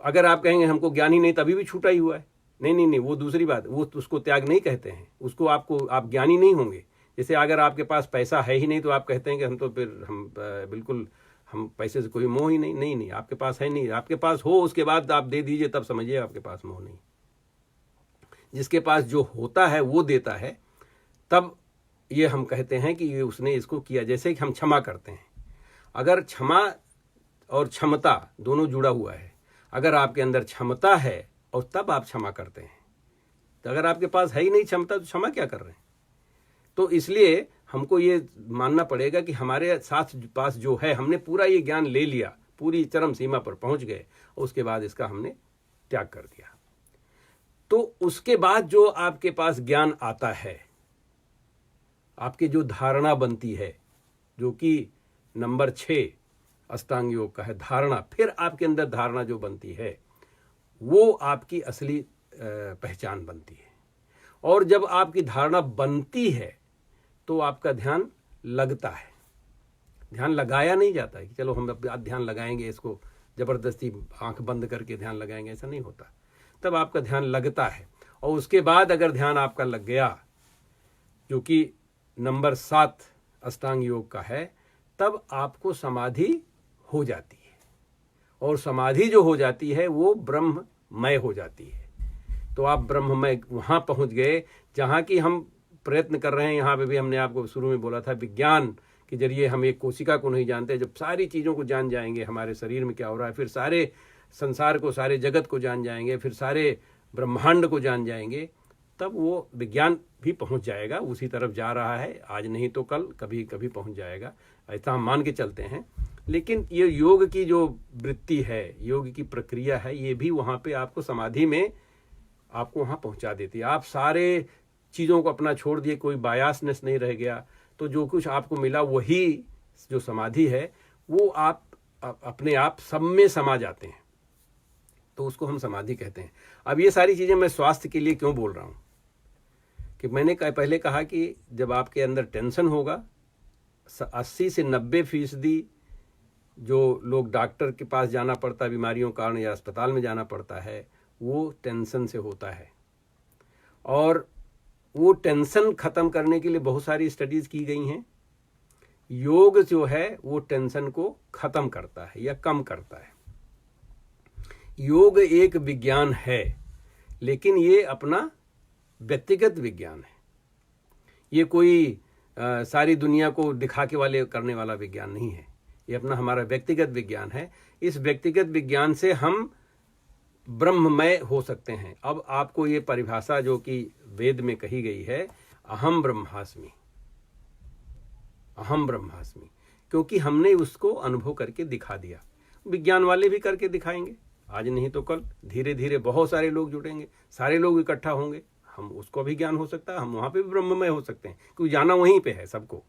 Speaker 1: अगर आप कहेंगे हमको ज्ञान ही नहीं, तभी भी छूटा ही हुआ है, नहीं, वो दूसरी बात, वो उसको त्याग नहीं कहते हैं, उसको आप ज्ञानी नहीं होंगे। जैसे अगर आपके पास पैसा है ही नहीं तो आप कहते हैं कि हम तो फिर बिल्कुल हम पैसे से कोई मोह ही नहीं, आपके पास है नहीं, आपके पास हो उसके बाद आप दे दीजिए, तब समझिए आपके पास मोह नहीं। जिसके पास जो होता है वो देता है, तब ये हम कहते हैं कि ये उसने इसको किया। जैसे कि हम क्षमा करते हैं, अगर क्षमा और क्षमता दोनों जुड़ा हुआ है, अगर आपके अंदर क्षमता है और तब आप क्षमा करते हैं, तो अगर आपके पास है ही नहीं क्षमता तो क्षमा क्या कर रहे हैं। तो इसलिए हमको ये मानना पड़ेगा कि हमारे साथ पास जो है, हमने पूरा ये ज्ञान ले लिया, पूरी चरम सीमा पर पहुंच गए, और उसके बाद इसका हमने त्याग कर दिया। तो उसके बाद जो आपके पास ज्ञान आता है, आपकी जो धारणा बनती है, जो कि नंबर 6 अष्टांग योग का है, धारणा। फिर आपके अंदर धारणा जो बनती है वो आपकी असली पहचान बनती है। और जब आपकी धारणा बनती है तो आपका ध्यान लगता है। ध्यान लगाया नहीं जाता है कि चलो हम अब ध्यान लगाएंगे, इसको जबरदस्ती आंख बंद करके ध्यान लगाएंगे, ऐसा नहीं होता। तब आपका ध्यान लगता है, और उसके बाद अगर ध्यान आपका लग गया, जो कि नंबर 7 अष्टांग योग का है, तब आपको समाधि हो जाती है। और समाधि जो हो जाती है वो ब्रह्ममय हो जाती है। तो आप ब्रह्ममय वहाँ पहुँच गए जहाँ की हम प्रयत्न कर रहे हैं। यहाँ पे भी हमने आपको शुरू में बोला था, विज्ञान के जरिए हम एक कोशिका को नहीं जानते। जब सारी चीज़ों को जान जाएंगे, हमारे शरीर में क्या हो रहा है, फिर सारे संसार को, सारे जगत को जान जाएंगे, फिर सारे ब्रह्मांड को जान जाएंगे, तब वो विज्ञान भी पहुंच जाएगा, उसी तरफ जा रहा है, आज नहीं तो कल कभी कभी पहुंच जाएगा, ऐसा हम मान के चलते हैं। लेकिन ये योग की जो वृत्ति है, योग की प्रक्रिया है, ये भी वहाँ पे आपको समाधि में आपको वहाँ पहुँचा देती है। आप सारे चीज़ों को अपना छोड़ दिए, कोई बायासनेस नहीं रह गया, तो जो कुछ आपको मिला वही जो समाधि है वो आप अपने आप सब में समा जाते हैं, तो उसको हम समाधि कहते हैं। अब ये सारी चीज़ें मैं स्वास्थ्य के लिए क्यों बोल रहा हूँ कि मैंने पहले कहा कि जब आपके अंदर टेंशन होगा, 80 से 90% जो लोग डॉक्टर के पास जाना पड़ता है बीमारियों के कारण या अस्पताल में जाना पड़ता है, वो टेंशन से होता है। और वो टेंशन ख़त्म करने के लिए बहुत सारी स्टडीज़ की गई हैं। योग जो है वो टेंशन को ख़त्म करता है या कम करता है। योग एक विज्ञान है, लेकिन ये अपना व्यक्तिगत विज्ञान है। ये कोई सारी दुनिया को दिखा के वाले करने वाला विज्ञान नहीं है। ये अपना हमारा व्यक्तिगत विज्ञान है। इस व्यक्तिगत विज्ञान से हम ब्रह्ममय हो सकते हैं। अब आपको ये परिभाषा जो कि वेद में कही गई है, अहम ब्रह्मास्मि, अहम ब्रह्मास्मि, क्योंकि हमने उसको अनुभव करके दिखा दिया। विज्ञान वाले भी करके दिखाएंगे, आज नहीं तो कल। धीरे धीरे बहुत सारे लोग जुड़ेंगे, सारे लोग इकट्ठा होंगे, हम उसको भी ज्ञान हो सकता है, हम वहाँ पे भी ब्रह्ममय हो सकते हैं, क्योंकि जाना वहीं पे है सबको।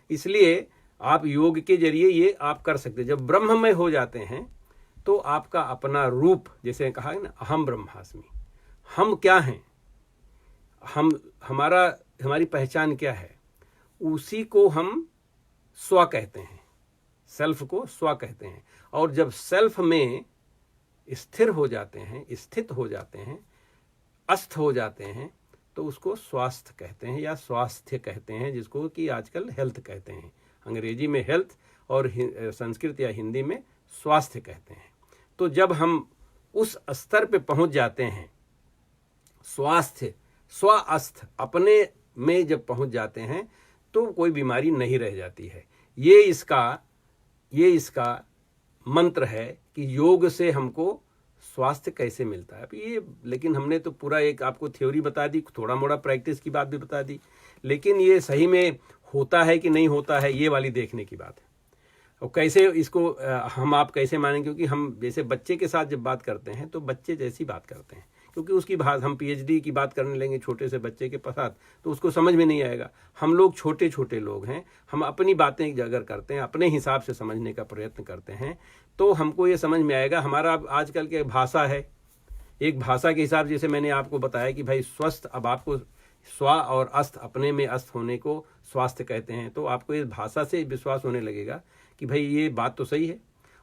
Speaker 1: इसलिए आप योग के जरिए ये आप कर सकते हैं। जब ब्रह्ममय हो जाते हैं तो आपका अपना रूप, जैसे कहा है ना, अहम ब्रह्मास्मि, हम क्या हैं, हमारी पहचान क्या है, उसी को हम स्व कहते हैं, सेल्फ को स्व कहते हैं। और जब सेल्फ में स्थिर हो जाते हैं, स्थित हो जाते हैं, अस्थ हो जाते हैं, तो उसको स्वास्थ्य कहते हैं या स्वास्थ्य कहते हैं, जिसको कि आजकल हेल्थ कहते हैं। अंग्रेजी में हेल्थ और संस्कृत या हिंदी में स्वास्थ्य कहते हैं। तो जब हम उस स्तर पे पहुंच जाते हैं, स्वास्थ्य स्वास्थ अपने में जब पहुंच जाते हैं, तो कोई बीमारी नहीं रह जाती है। ये इसका मंत्र है कि योग से हमको स्वास्थ्य कैसे मिलता है। ये लेकिन हमने तो पूरा एक आपको थ्योरी बता दी, थोड़ा मोड़ा प्रैक्टिस की बात भी बता दी, लेकिन ये सही में होता है कि नहीं होता है, ये वाली देखने की बात है। और कैसे इसको हम आप कैसे मानें, क्योंकि हम जैसे बच्चे के साथ जब बात करते हैं तो बच्चे जैसी बात करते हैं, क्योंकि उसकी बात हम पीएचडी की बात करने लेंगे छोटे से बच्चे के साथ तो उसको समझ में नहीं आएगा। हम लोग छोटे छोटे लोग हैं, हम अपनी बातें अगर करते हैं, अपने हिसाब से समझने का प्रयत्न करते हैं, तो हमको ये समझ में आएगा। हमारा आजकल के भाषा है, एक भाषा के हिसाब, जैसे मैंने आपको बताया कि भाई स्वस्थ, अब आपको स्व और अस्त, अपने में अस्त होने को स्वास्थ्य कहते हैं, तो आपको इस भाषा से विश्वास होने लगेगा कि भाई ये बात तो सही है,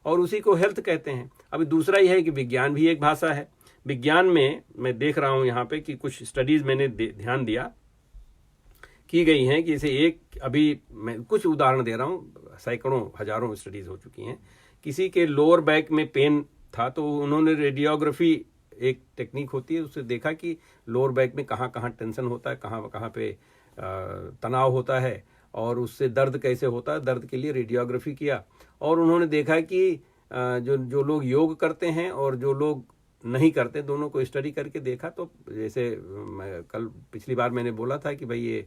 Speaker 1: और उसी को हेल्थ कहते हैं। अभी दूसरा ये है कि विज्ञान भी एक भाषा है। विज्ञान में मैं देख रहा हूँ यहाँ पे कि कुछ स्टडीज मैंने ध्यान दिया की गई हैं, कि जैसे एक, अभी मैं कुछ उदाहरण दे रहा हूँ, सैकड़ों हजारों स्टडीज हो चुकी हैं। किसी के लोअर बैक में पेन था, तो उन्होंने रेडियोग्राफी, एक टेक्निक होती है, उससे देखा कि लोअर बैक में कहाँ कहाँ टेंशन होता है, कहाँ कहाँ पे तनाव होता है, और उससे दर्द कैसे होता है। दर्द के लिए रेडियोग्राफी किया, और उन्होंने देखा कि जो लोग योग करते हैं और जो लोग नहीं करते, दोनों को स्टडी करके देखा। तो जैसे पिछली बार मैंने बोला था कि भाई ये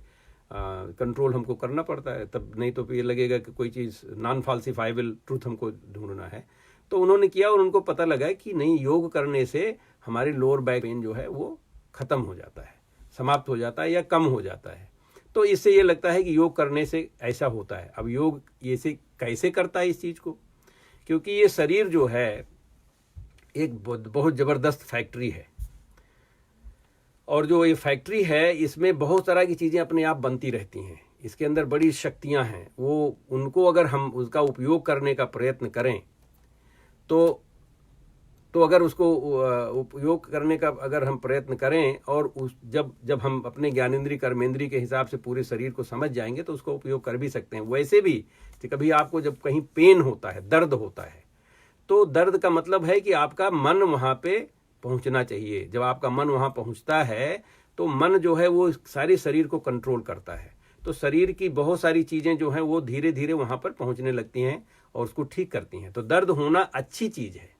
Speaker 1: कंट्रोल हमको करना पड़ता है, तब नहीं तो ये लगेगा कि कोई चीज़ नॉन फाल्सिफाइबल ट्रूथ हमको ढूंढना है। तो उन्होंने किया और उनको पता लगा कि नहीं, योग करने से हमारी लोअर बैक पेन जो है वो ख़त्म हो जाता है, समाप्त हो जाता है या कम हो जाता है। तो इससे ये लगता है कि योग करने से ऐसा होता है। अब योग ये से कैसे करता है इस चीज़ को, क्योंकि ये शरीर जो है एक बहुत ज़बरदस्त फैक्ट्री है, और जो ये फैक्ट्री है इसमें बहुत तरह की चीज़ें अपने आप बनती रहती हैं। इसके अंदर बड़ी शक्तियां हैं, वो उनको अगर हम उसका उपयोग करने का प्रयत्न करें तो अगर उसको उपयोग करने का अगर हम प्रयत्न करें, और जब हम अपने ज्ञानेंद्रिय कर्मेंद्रिय के हिसाब से पूरे शरीर को समझ जाएंगे तो उसका उपयोग कर भी सकते हैं। वैसे भी कभी आपको जब कहीं पेन होता है, दर्द होता है, तो दर्द का मतलब है कि आपका मन वहाँ पे पहुँचना चाहिए। जब आपका मन वहाँ पहुँचता है तो मन जो है वो सारे शरीर को कंट्रोल करता है, तो शरीर की बहुत सारी चीज़ें जो हैं वो धीरे धीरे वहाँ पर पहुँचने लगती हैं और उसको ठीक करती हैं। तो दर्द होना अच्छी चीज़ है।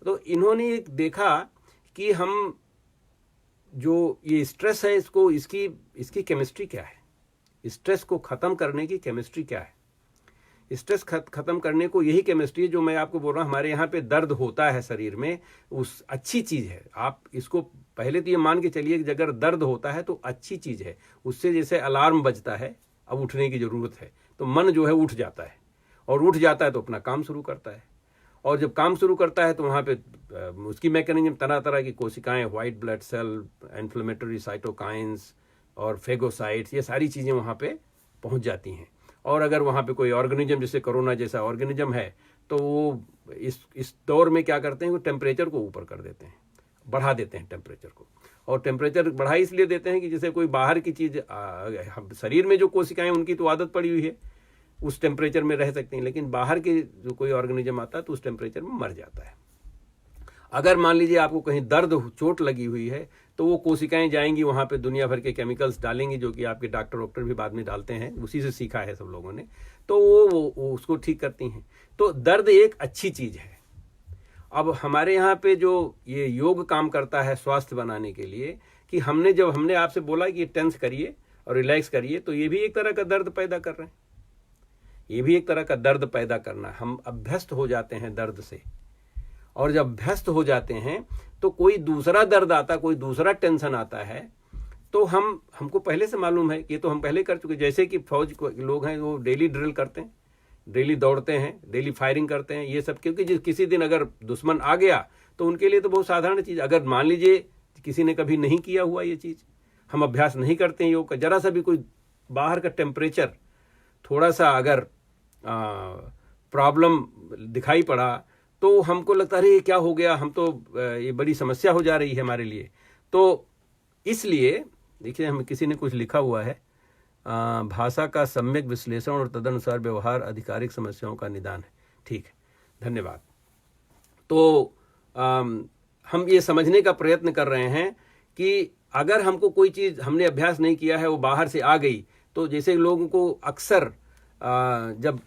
Speaker 1: तो इन्होंने देखा कि हम जो ये स्ट्रेस है, इसकी केमिस्ट्री क्या है, स्ट्रेस को ख़त्म करने की केमिस्ट्री क्या है। स्ट्रेस ख़त्म करने को यही केमिस्ट्री है जो मैं आपको बोल रहा हूँ। हमारे यहाँ पे दर्द होता है शरीर में, उस अच्छी चीज़ है। आप इसको पहले तो ये मान के चलिए कि अगर दर्द होता है तो अच्छी चीज़ है, उससे जैसे अलार्म बजता है, अब उठने की ज़रूरत है, तो मन जो है उठ जाता है, और उठ जाता है तो अपना काम शुरू करता है। और जब काम शुरू करता है तो वहाँ पे उसकी मैकेनिज्म तरह तरह की कोशिकाएं, white blood cell, inflammatory cytokines और फेगोसाइट्स, ये सारी चीज़ें वहाँ पे पहुँच जाती हैं। और अगर वहाँ पे कोई ऑर्गेनिज्म जैसे कोरोना जैसा ऑर्गेनिज्म है तो वो इस दौर में क्या करते हैं, वो टेम्परेचर को ऊपर कर देते हैं, बढ़ा देते हैं टेम्परेचर को। और टेम्परेचर बढ़ा इसलिए देते हैं कि जैसे कोई बाहर की चीज़, शरीर में जो कोशिकाएं उनकी तो आदत पड़ी हुई है, उस टेम्परेचर में रह सकती हैं, लेकिन बाहर के जो कोई ऑर्गेनिज्म आता है तो उस टेम्परेचर में मर जाता है। अगर मान लीजिए आपको कहीं दर्द, चोट लगी हुई है तो वो कोशिकाएं जाएंगी वहाँ पे, दुनिया भर के केमिकल्स डालेंगी, जो कि आपके डॉक्टर भी बाद में डालते हैं, उसी से सीखा है सब लोगों ने, तो वो उसको ठीक करती हैं। तो दर्द एक अच्छी चीज़ है। अब हमारे यहाँ पे जो ये योग काम करता है स्वास्थ्य बनाने के लिए, कि हमने आपसे बोला कि टेंस करिए और रिलैक्स करिए, तो ये भी एक तरह का दर्द पैदा कर रहे हैं, ये भी एक तरह का दर्द पैदा करना। हम अभ्यस्त हो जाते हैं दर्द से, और जब अभ्यस्त हो जाते हैं तो कोई दूसरा दर्द आता, कोई दूसरा टेंशन आता है, तो हमको पहले से मालूम है, ये तो हम पहले कर चुके। जैसे कि फौज लोग हैं, वो डेली ड्रिल करते हैं, डेली दौड़ते हैं, डेली फायरिंग करते हैं, ये सब, क्योंकि किसी दिन अगर दुश्मन आ गया तो उनके लिए तो बहुत साधारण चीज़। अगर मान लीजिए किसी ने कभी नहीं किया हुआ ये चीज़, हम अभ्यास नहीं करते हैं योग का, जरा सा भी कोई बाहर का टेम्परेचर थोड़ा सा अगर प्रॉब्लम दिखाई पड़ा तो हमको लगता है अरे क्या हो गया, हम तो ये बड़ी समस्या हो जा रही है हमारे लिए। तो इसलिए देखिए, हम किसी ने कुछ लिखा हुआ है, भाषा का सम्यक विश्लेषण और तदनुसार व्यवहार आधिकारिक समस्याओं का निदान है। ठीक है, धन्यवाद। तो हम ये समझने का प्रयत्न कर रहे हैं कि अगर हमको कोई चीज़ हमने अभ्यास नहीं किया है, वो बाहर से आ गई, तो जैसे लोगों को अक्सर जब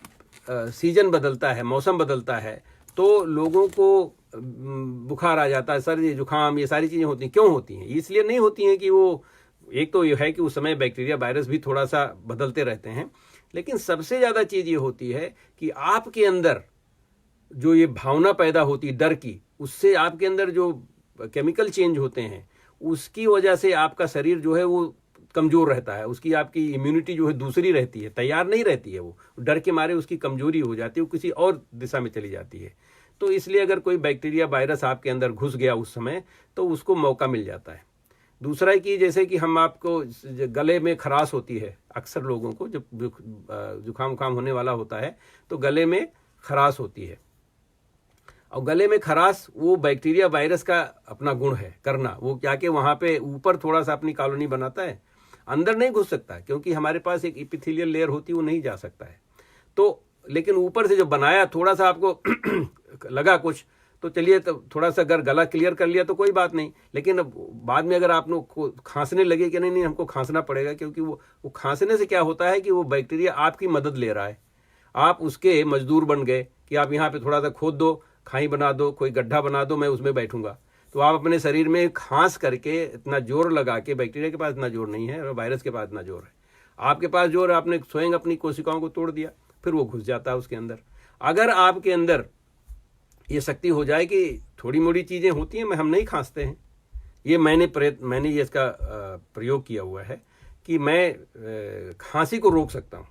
Speaker 1: सीजन बदलता है, मौसम बदलता है, तो लोगों को बुखार आ जाता है, सर्दी जुकाम, ये सारी चीज़ें होती हैं। क्यों होती हैं? इसलिए नहीं होती हैं कि वो, एक तो ये है कि उस समय बैक्टीरिया वायरस भी थोड़ा सा बदलते रहते हैं, लेकिन सबसे ज़्यादा चीज़ ये होती है कि आपके अंदर जो ये भावना पैदा होती है डर की, उससे आपके अंदर जो केमिकल चेंज होते हैं, उसकी वजह से आपका शरीर जो है वो कमज़ोर रहता है, उसकी आपकी इम्यूनिटी जो है दूसरी रहती है, तैयार नहीं रहती है, वो डर के मारे उसकी कमजोरी हो जाती है, वो किसी और दिशा में चली जाती है। तो इसलिए अगर कोई बैक्टीरिया वायरस आपके अंदर घुस गया उस समय, तो उसको मौका मिल जाता है। दूसरा कि जैसे कि हम आपको गले में खराश होती है, अक्सर लोगों को जब जुकाम उखाम होने वाला होता है तो गले में खराश होती है, और गले में खराश वो बैक्टीरिया वायरस का अपना गुण है करना। वो क्या कि वहाँ पे ऊपर थोड़ा सा अपनी कॉलोनी बनाता है, अंदर नहीं घुस सकता, क्योंकि हमारे पास एक एपिथेलियल लेयर होती है, वो नहीं जा सकता है। तो लेकिन ऊपर से जो बनाया, थोड़ा सा आपको लगा कुछ, तो चलिए तो थोड़ा सा अगर गला क्लियर कर लिया तो कोई बात नहीं, लेकिन अब बाद में अगर आप लोग को खांसने लगे कि नहीं हमको खांसना पड़ेगा, क्योंकि वो खांसने से क्या होता है कि वो बैक्टीरिया आपकी मदद ले रहा है, आप उसके मजदूर बन गए कि आप यहाँ पे थोड़ा सा खोद दो, खाई बना दो, कोई गड्ढा बना दो, मैं उसमें बैठूंगा। तो आप अपने शरीर में खांस करके इतना जोर लगा के, बैक्टीरिया के पास इतना जोर नहीं है और वायरस के पास इतना जोर है, आपके पास जोर, आपने स्वयं अपनी कोशिकाओं को तोड़ दिया, फिर वो घुस जाता है उसके अंदर। अगर आपके अंदर ये शक्ति हो जाए कि थोड़ी मोड़ी चीज़ें होती हैं, हम नहीं खांसते हैं, ये मैंने ये इसका प्रयोग किया हुआ है कि मैं खांसी को रोक सकता हूँ,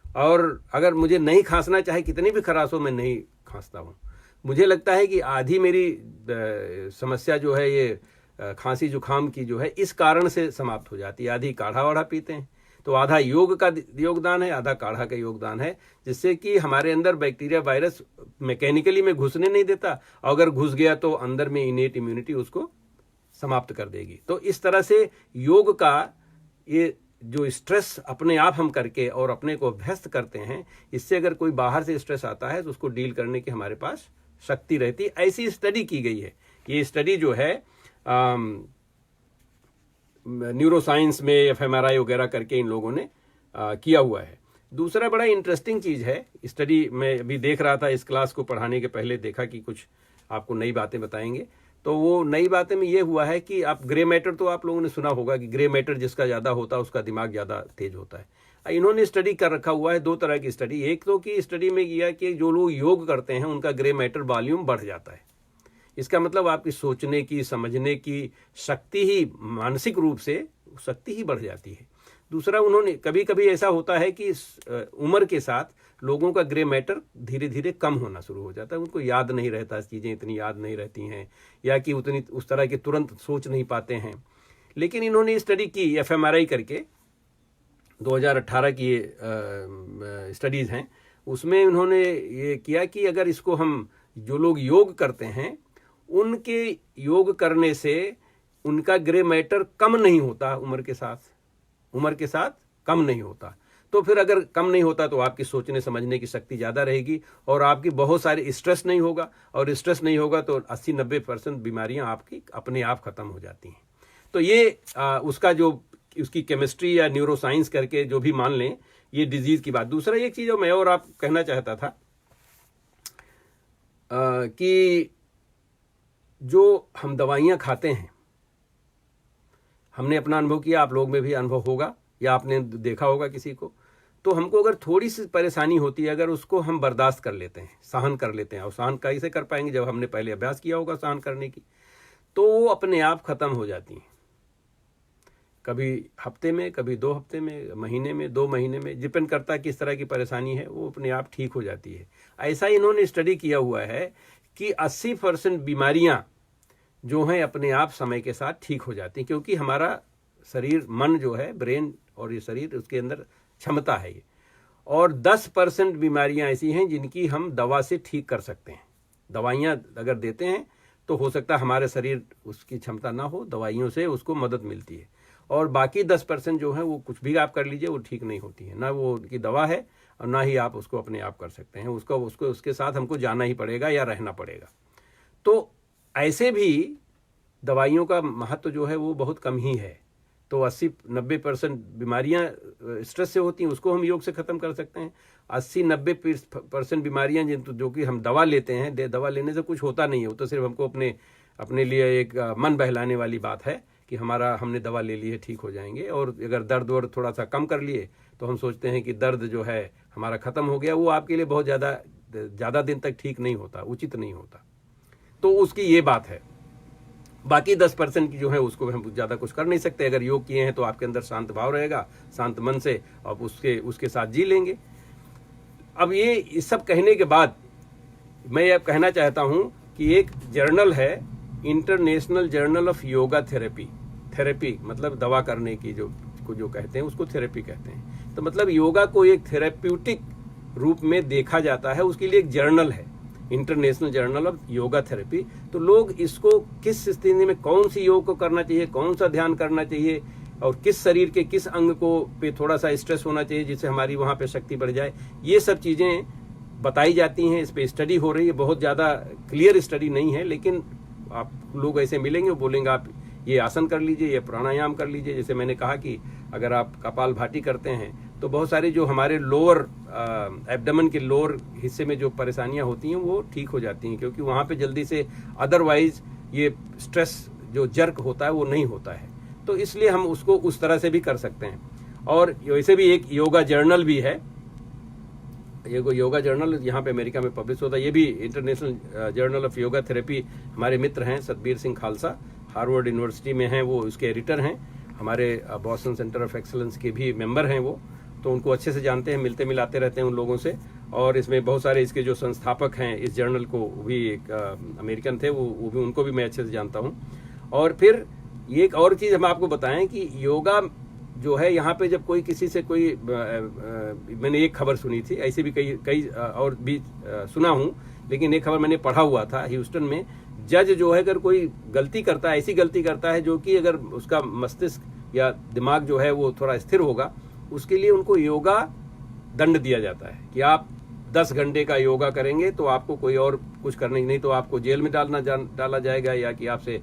Speaker 1: और अगर मुझे नहीं खांसना, चाहे कितनी भी खराश हो, मैं नहीं खांसता हूँ। मुझे लगता है कि आधी मेरी समस्या जो है ये खांसी जुकाम की जो है इस कारण से समाप्त हो जाती है। आधी काढ़ा वाढ़ा पीते हैं, तो आधा योग का योगदान है, आधा काढ़ा का योगदान है, जिससे कि हमारे अंदर बैक्टीरिया वायरस मैकेनिकली में घुसने नहीं देता, और अगर घुस गया तो अंदर में इनेट इम्यूनिटी उसको समाप्त कर देगी। तो इस तरह से योग का ये जो स्ट्रेस अपने आप हम करके और अपने को अभ्यस्त करते हैं, इससे अगर कोई बाहर से स्ट्रेस आता है तो उसको डील करने की हमारे पास शक्ति रहती है। ऐसी स्टडी की गई है। ये स्टडी जो है न्यूरोसाइंस में एफएमआरआई वगैरह करके इन लोगों ने किया हुआ है। दूसरा बड़ा इंटरेस्टिंग चीज़ है, स्टडी में अभी देख रहा था, इस क्लास को पढ़ाने के पहले देखा कि कुछ आपको नई बातें बताएंगे। तो वो नई बातें में ये हुआ है कि आप ग्रे मैटर, तो आप लोगों ने सुना होगा कि ग्रे मैटर जिसका ज़्यादा होता है उसका दिमाग ज़्यादा तेज होता है। इन्होंने स्टडी कर रखा हुआ है, दो तरह की स्टडी। एक तो की स्टडी में किया कि जो लोग योग करते हैं उनका ग्रे मैटर वॉल्यूम बढ़ जाता है। इसका मतलब आपकी सोचने की, समझने की शक्ति ही, मानसिक रूप से शक्ति ही बढ़ जाती है। दूसरा, उन्होंने कभी कभी ऐसा होता है कि उम्र के साथ लोगों का ग्रे मैटर धीरे धीरे कम होना शुरू हो जाता है, उनको याद नहीं रहता, चीज़ें इतनी याद नहीं रहती हैं, या कि उतनी उस तरह की तुरंत सोच नहीं पाते हैं। लेकिन इन्होंने स्टडी की एफएमआरआई करके, 2018 की स्टडीज़ हैं, उसमें उन्होंने ये किया कि अगर इसको हम, जो लोग योग करते हैं उनके योग करने से उनका ग्रे मैटर कम नहीं होता, उम्र के साथ कम नहीं होता। तो फिर अगर कम नहीं होता तो आपकी सोचने समझने की शक्ति ज़्यादा रहेगी और आपकी बहुत सारी स्ट्रेस नहीं होगा, और स्ट्रेस नहीं होगा तो 80-90% बीमारियां आपकी अपने आप खत्म हो जाती हैं। तो ये उसका जो उसकी केमिस्ट्री या न्यूरो साइंस करके जो भी मान लें, ये डिजीज की बात। दूसरा एक चीज़ जो मैं और आप कहना चाहता था कि जो हम दवाइयाँ खाते हैं, हमने अपना अनुभव किया, आप लोग में भी अनुभव होगा या आपने देखा होगा किसी को, तो हमको अगर थोड़ी सी परेशानी होती है, अगर उसको हम बर्दाश्त कर लेते हैं, सहन कर लेते हैं, और सहन कैसे कर पाएंगे जब हमने पहले अभ्यास किया होगा सहन करने की, तो वो अपने आप खत्म हो जाती हैं। कभी हफ्ते में, कभी 2 हफ्ते में, महीने में, 2 महीने में, डिपेंड करता है किस तरह की परेशानी है, वो अपने आप ठीक हो जाती है। ऐसा इन्होंने स्टडी किया हुआ है कि 80% बीमारियां जो हैं अपने आप समय के साथ ठीक हो जाती हैं, क्योंकि हमारा शरीर, मन जो है, ब्रेन और ये शरीर, उसके अंदर क्षमता है ये। और 10% बीमारियां ऐसी हैं जिनकी हम दवा से ठीक कर सकते हैं। दवाइयां अगर देते हैं तो हो सकता है हमारे शरीर उसकी क्षमता ना हो, दवाइयों से उसको मदद मिलती है। और बाकी 10% जो है वो कुछ भी आप कर लीजिए, वो ठीक नहीं होती है, ना वो उनकी दवा है और ना ही आप उसको अपने आप कर सकते हैं। उसको उसके साथ हमको जाना ही पड़ेगा या रहना पड़ेगा। तो ऐसे भी दवाइयों का महत्व जो है वो बहुत कम ही है। तो 80-90% बीमारियां स्ट्रेस से होती हैं, उसको हम योग से ख़त्म कर सकते हैं। 80-90% बीमारियां जो कि हम दवा लेते हैं, दवा लेने से कुछ होता नहीं है, वो तो सिर्फ हमको अपने लिए एक मन बहलाने वाली बात है कि हमने दवा ले ली है, ठीक हो जाएंगे। और अगर दर्द वर्द थोड़ा सा कम कर लिए तो हम सोचते हैं कि दर्द जो है हमारा ख़त्म हो गया, वो आपके लिए बहुत ज़्यादा दिन तक ठीक नहीं होता, उचित नहीं होता। तो उसकी ये बात है। बाकी 10% की जो है उसको हम ज़्यादा कुछ कर नहीं सकते। अगर योग किए हैं तो आपके अंदर शांत भाव रहेगा, शांत मन से आप उसके साथ जी लेंगे। अब ये सब कहने के बाद मैं ये कहना चाहता हूँ कि एक जर्नल है, international journal of yoga therapy मतलब दवा करने की जो कहते हैं, उसको थेरेपी कहते हैं। तो मतलब योगा को एक थेरेप्यूटिक रूप में देखा जाता है, उसके लिए एक जर्नल है, international journal of yoga therapy. तो लोग इसको किस स्थिति में कौन सी योग को करना चाहिए, कौन सा ध्यान करना चाहिए, और किस शरीर के किस अंग को पे थोड़ा सा स्ट्रेस होना चाहिए जिससे हमारी वहाँ पे शक्ति बढ़ जाए, ये सब चीज़ें बताई जाती हैं। इस पर स्टडी हो रही है, बहुत ज़्यादा क्लियर स्टडी नहीं है, लेकिन आप लोग ऐसे मिलेंगे, वो बोलेंगे आप ये आसन कर लीजिए, ये प्राणायाम कर लीजिए। जैसे मैंने कहा कि अगर आप कपालभाति करते हैं तो बहुत सारी जो हमारे लोअर एब्डोमेन के लोअर हिस्से में जो परेशानियां होती हैं वो ठीक हो जाती हैं, क्योंकि वहाँ पे जल्दी से अदरवाइज ये स्ट्रेस जो जर्क होता है वो नहीं होता है। तो इसलिए हम उसको उस तरह से भी कर सकते हैं। और वैसे भी एक योगा जर्नल भी है, योगा जर्नल यहाँ पे अमेरिका में पब्लिश होता है, ये भी international journal of yoga therapy. हमारे मित्र हैं सतबीर सिंह खालसा, हार्वर्ड यूनिवर्सिटी में हैं, वो उसके एडिटर हैं, हमारे बॉस्टन सेंटर ऑफ एक्सीलेंस के भी मेंबर हैं वो, तो उनको अच्छे से जानते हैं, मिलते मिलाते रहते हैं उन लोगों से। और इसमें बहुत सारे इसके जो संस्थापक हैं इस जर्नल को, वो भी एक अमेरिकन थे, वो भी, उनको भी मैं अच्छे से जानता हूँ। और फिर ये एक और चीज़ हम आपको बताएं कि योगा जो है यहाँ पे जब कोई किसी से कोई मैंने एक खबर सुनी थी, ऐसे भी कई और भी सुना हूँ, लेकिन एक खबर मैंने पढ़ा हुआ था, ह्यूस्टन में जज जो है अगर कोई गलती करता है, ऐसी गलती करता है जो कि अगर उसका मस्तिष्क या दिमाग जो है वो थोड़ा स्थिर होगा, उसके लिए उनको योगा दंड दिया जाता है कि आप 10 घंटे का योगा करेंगे तो आपको कोई और कुछ करने नहीं तो आपको जेल में डाला जाएगा या कि आपसे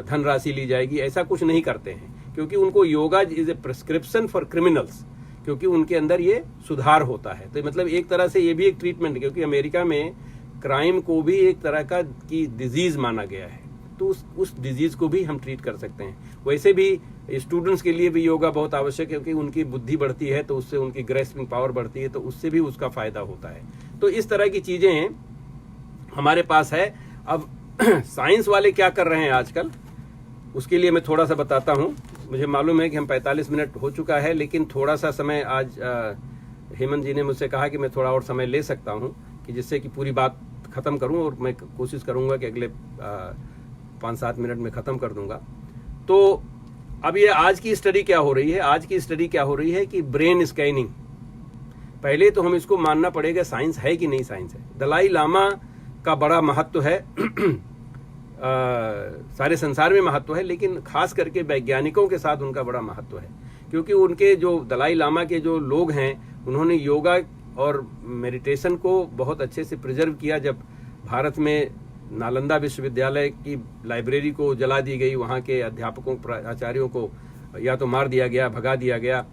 Speaker 1: धनराशि ली जाएगी। ऐसा कुछ नहीं करते हैं, क्योंकि उनको yoga is a prescription for criminals, क्योंकि उनके अंदर ये सुधार होता है। तो मतलब एक तरह से ये भी एक ट्रीटमेंट है, क्योंकि अमेरिका में क्राइम को भी एक तरह का की डिजीज माना गया है, तो उस डिजीज को भी हम ट्रीट कर सकते हैं। वैसे भी स्टूडेंट्स के लिए भी योगा बहुत आवश्यक है, क्योंकि उनकी बुद्धि बढ़ती है तो उससे उनकी ग्रेस्पिंग पावर बढ़ती है, तो उससे भी उसका फायदा होता है। तो इस तरह की चीजें हमारे पास है। अब साइंस वाले क्या कर रहे हैं आजकल, उसके लिए मैं थोड़ा सा बताता हूँ। मुझे मालूम है कि हम 45 मिनट हो चुका है, लेकिन थोड़ा सा समय आज हेमंत जी ने मुझसे कहा कि मैं थोड़ा और समय ले सकता हूँ कि जिससे कि पूरी बात ख़त्म करूँ, और मैं कोशिश करूँगा कि अगले 5-7 मिनट में ख़त्म कर दूँगा। तो अब ये आज की स्टडी क्या हो रही है? आज की स्टडी क्या हो रही है कि ब्रेन स्कैनिंग, पहले तो हम इसको मानना पड़ेगा साइंस है कि नहीं साइंस है। दलाई लामा का बड़ा महत्व है सारे संसार में महत्व है, लेकिन खास करके वैज्ञानिकों के साथ उनका बड़ा महत्व है, क्योंकि उनके जो दलाई लामा के जो लोग हैं उन्होंने योगा और मेडिटेशन को बहुत अच्छे से प्रिजर्व किया। जब भारत में नालंदा विश्वविद्यालय की लाइब्रेरी को जला दी गई, वहाँ के अध्यापकों आचार्यों को या तो मार दिया गया, भगा दिया गया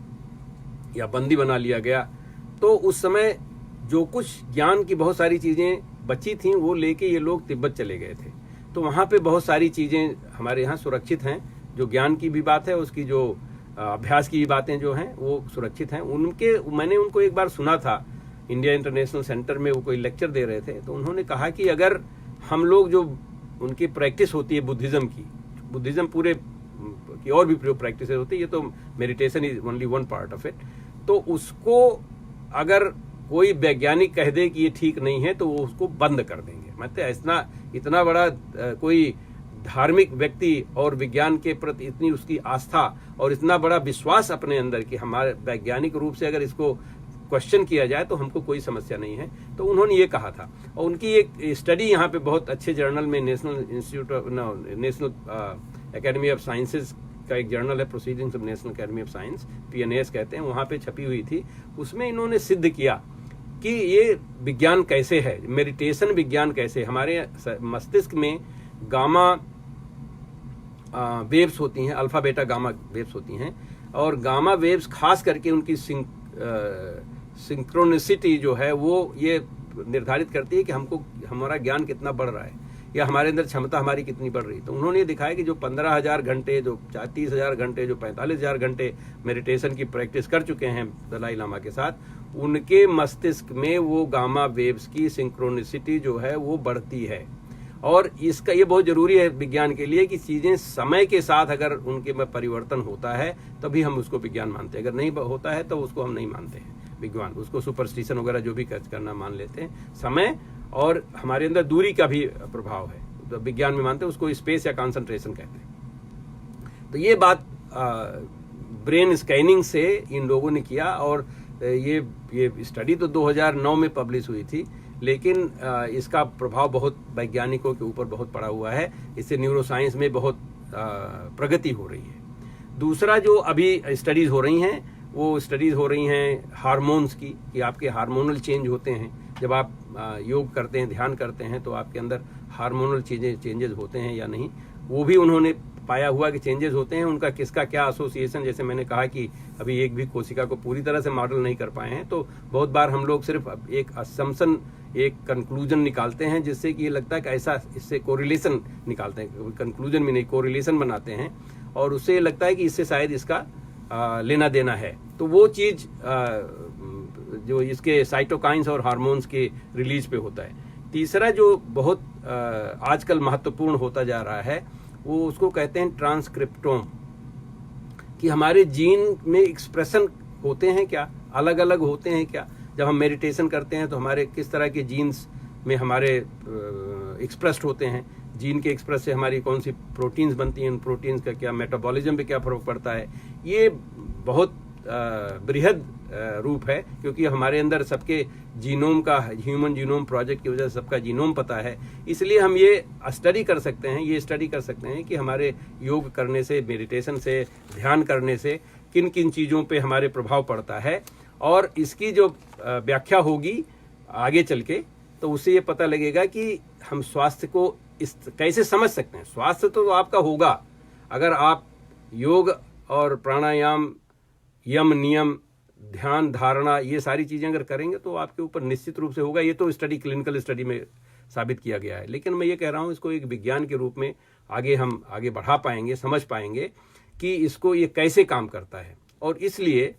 Speaker 1: या बंदी बना लिया गया, तो उस समय जो कुछ ज्ञान की बहुत सारी चीज़ें बची थीं वो लेके ये लोग तिब्बत चले गए थे। तो वहाँ पे बहुत सारी चीज़ें हमारे यहाँ सुरक्षित हैं, जो ज्ञान की भी बात है, उसकी जो अभ्यास की भी बातें जो हैं वो सुरक्षित हैं। मैंने उनको एक बार सुना था इंडिया इंटरनेशनल सेंटर में, वो कोई लेक्चर दे रहे थे, तो उन्होंने कहा कि अगर हम लोग जो उनकी प्रैक्टिस होती है बुद्धिज़्म पूरे की और भी प्रैक्टिस होती है, ये तो meditation is only one part of it, तो उसको अगर कोई वैज्ञानिक कह दे कि ये ठीक नहीं है तो वो उसको बंद कर देंगे। मतलब इतना बड़ा कोई धार्मिक व्यक्ति और विज्ञान के प्रति इतनी उसकी आस्था और इतना बड़ा विश्वास अपने अंदर कि हमारे वैज्ञानिक रूप से अगर इसको क्वेश्चन किया जाए तो हमको कोई समस्या नहीं है, तो उन्होंने ये कहा था। और उनकी एक स्टडी यहाँ पे बहुत अच्छे जर्नल में नेशनल एकेडमी ऑफ साइंसेज का एक जर्नल है, proceedings of national academy of science, PNAS कहते हैं, वहाँ पे छपी हुई थी। उसमें इन्होंने सिद्ध किया कि ये विज्ञान कैसे है, मेडिटेशन विज्ञान कैसे, हमारे मस्तिष्क में गामा वेव्स होती हैं, अल्फा बीटा गामा वेव्स होती हैं, और गामा वेव्स खास करके उनकी सिंक्रोनिसिटी जो है वो ये निर्धारित करती है कि हमको हमारा ज्ञान कितना बढ़ रहा है या हमारे अंदर क्षमता हमारी कितनी बढ़ रही है। तो उन्होंने ये दिखाया कि जो 15,000 घंटे, जो 30,000 घंटे, जो 45,000 घंटे मेडिटेशन की प्रैक्टिस कर चुके हैं दलाई लामा के साथ, उनके मस्तिष्क में वो गामा वेव्स की सिंक्रोनिसिटी जो है वो बढ़ती है। और इसका ये बहुत जरूरी है विज्ञान के लिए कि चीजें समय के साथ अगर उनके में परिवर्तन होता है तभी हम उसको विज्ञान मानते हैं, अगर नहीं होता है तो उसको हम नहीं मानते हैं विज्ञान, उसको सुपरस्टिशन वगैरह जो भी करना मान लेते हैं। समय और हमारे अंदर दूरी का भी प्रभाव है, तो विज्ञान में मानते हैं, उसको स्पेस या कॉन्सेंट्रेशन कहते हैं। तो ये बात ब्रेन स्कैनिंग से इन लोगों ने किया, और ये स्टडी तो 2009 में पब्लिश हुई थी, लेकिन इसका प्रभाव बहुत वैज्ञानिकों के ऊपर बहुत पड़ा हुआ है। इससे न्यूरोसाइंस में बहुत प्रगति हो रही है। दूसरा जो अभी स्टडीज हो रही हैं, वो स्टडीज हो रही हैं हार्मोन्स की, कि आपके हार्मोनल चेंज होते हैं जब आप योग करते हैं, ध्यान करते हैं, तो आपके अंदर हार्मोनल चेंजेस होते हैं या नहीं, वो भी उन्होंने पाया हुआ कि चेंजेस होते हैं। उनका किसका क्या एसोसिएशन, जैसे मैंने कहा कि अभी एक भी कोशिका को पूरी तरह से मॉडल नहीं कर पाए हैं, तो बहुत बार हम लोग सिर्फ एक असम्पशन, एक कंक्लूजन निकालते हैं, जिससे कि ये लगता है कि ऐसा, इससे कोरिलेशन निकालते हैं, कंक्लूजन में नहीं, कोरिलेशन बनाते हैं, और उससे ये लगता है कि इससे शायद इसका लेना देना है। तो वो चीज जो इसके साइटोकाइंस और हार्मोन्स के रिलीज पे होता है। तीसरा जो बहुत आजकल महत्वपूर्ण होता जा रहा है, वो उसको कहते हैं ट्रांसक्रिप्टोम, कि हमारे जीन में एक्सप्रेशन होते हैं क्या, अलग अलग होते हैं क्या। जब हम मेडिटेशन करते हैं तो हमारे किस तरह के जीन्स में हमारे एक्सप्रेस्ड होते हैं, जीन के एक्सप्रेस से हमारी कौन सी प्रोटीन्स बनती हैं, उन प्रोटीन्स का क्या मेटाबॉलिज्म पे क्या फर्क पड़ता है। ये बहुत बृहद रूप है, क्योंकि हमारे अंदर सबके जीनोम का, ह्यूमन जीनोम प्रोजेक्ट की वजह से सबका जीनोम पता है। इसलिए हम ये स्टडी कर सकते हैं कि हमारे योग करने से, मेडिटेशन से, ध्यान करने से किन किन चीज़ों पे हमारे प्रभाव पड़ता है, और इसकी जो व्याख्या होगी आगे चल के, तो उससे ये पता लगेगा कि हम स्वास्थ्य को कैसे समझ सकते हैं। स्वास्थ्य तो आपका होगा अगर आप योग और प्राणायाम, यम नियम, ध्यान, धारणा, ये सारी चीजें अगर करेंगे तो आपके ऊपर निश्चित रूप से होगा। ये तो क्लिनिकल स्टडी में साबित किया गया है, लेकिन मैं ये कह रहा हूँ इसको एक विज्ञान के रूप में हम आगे बढ़ा पाएंगे, समझ पाएंगे कि इसको ये कैसे काम करता है। और इसलिए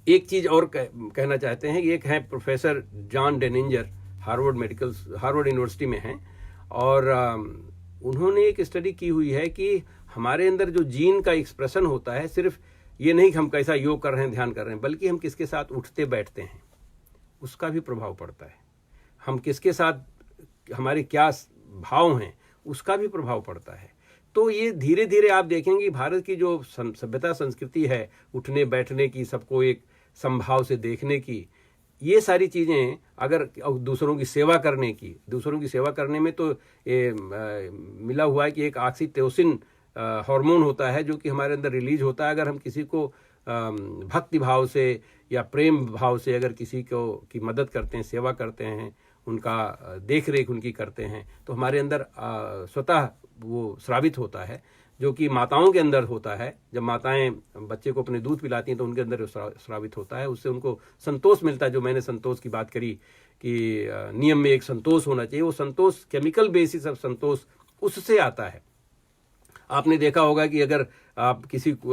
Speaker 1: एक चीज और कहना चाहते हैं, एक है प्रोफेसर जॉन डेनिंजर, हार्वर्ड यूनिवर्सिटी में हैं, और उन्होंने एक स्टडी की हुई है कि हमारे अंदर जो जीन का एक्सप्रेशन होता है, सिर्फ ये नहीं कि हम कैसा योग कर रहे हैं, ध्यान कर रहे हैं, बल्कि हम किसके साथ उठते बैठते हैं उसका भी प्रभाव पड़ता है। हम किसके साथ, हमारे क्या भाव हैं उसका भी प्रभाव पड़ता है। तो ये धीरे धीरे आप देखेंगे भारत की जो सभ्यता संस्कृति है, उठने बैठने की, सबको एक समभाव से देखने की, ये सारी चीज़ें अगर दूसरों की सेवा करने की, दूसरों की सेवा करने में तो मिला हुआ है कि एक ऑक्सीटोसिन हार्मोन होता है जो कि हमारे अंदर रिलीज होता है। अगर हम किसी को भक्ति भाव से या प्रेम भाव से अगर किसी को की मदद करते हैं, सेवा करते हैं, उनका देख रेख उनकी करते हैं, तो हमारे अंदर स्वतः वो स्रावित होता है, जो कि माताओं के अंदर होता है। जब माताएं बच्चे को अपने दूध पिलाती हैं तो उनके अंदर स्रावित होता है, उससे उनको संतोष मिलता है। जो मैंने संतोष की बात करी कि नियम में एक संतोष होना चाहिए, वो संतोष केमिकल बेसिस ऑफ संतोष उससे आता है। आपने देखा होगा कि अगर आप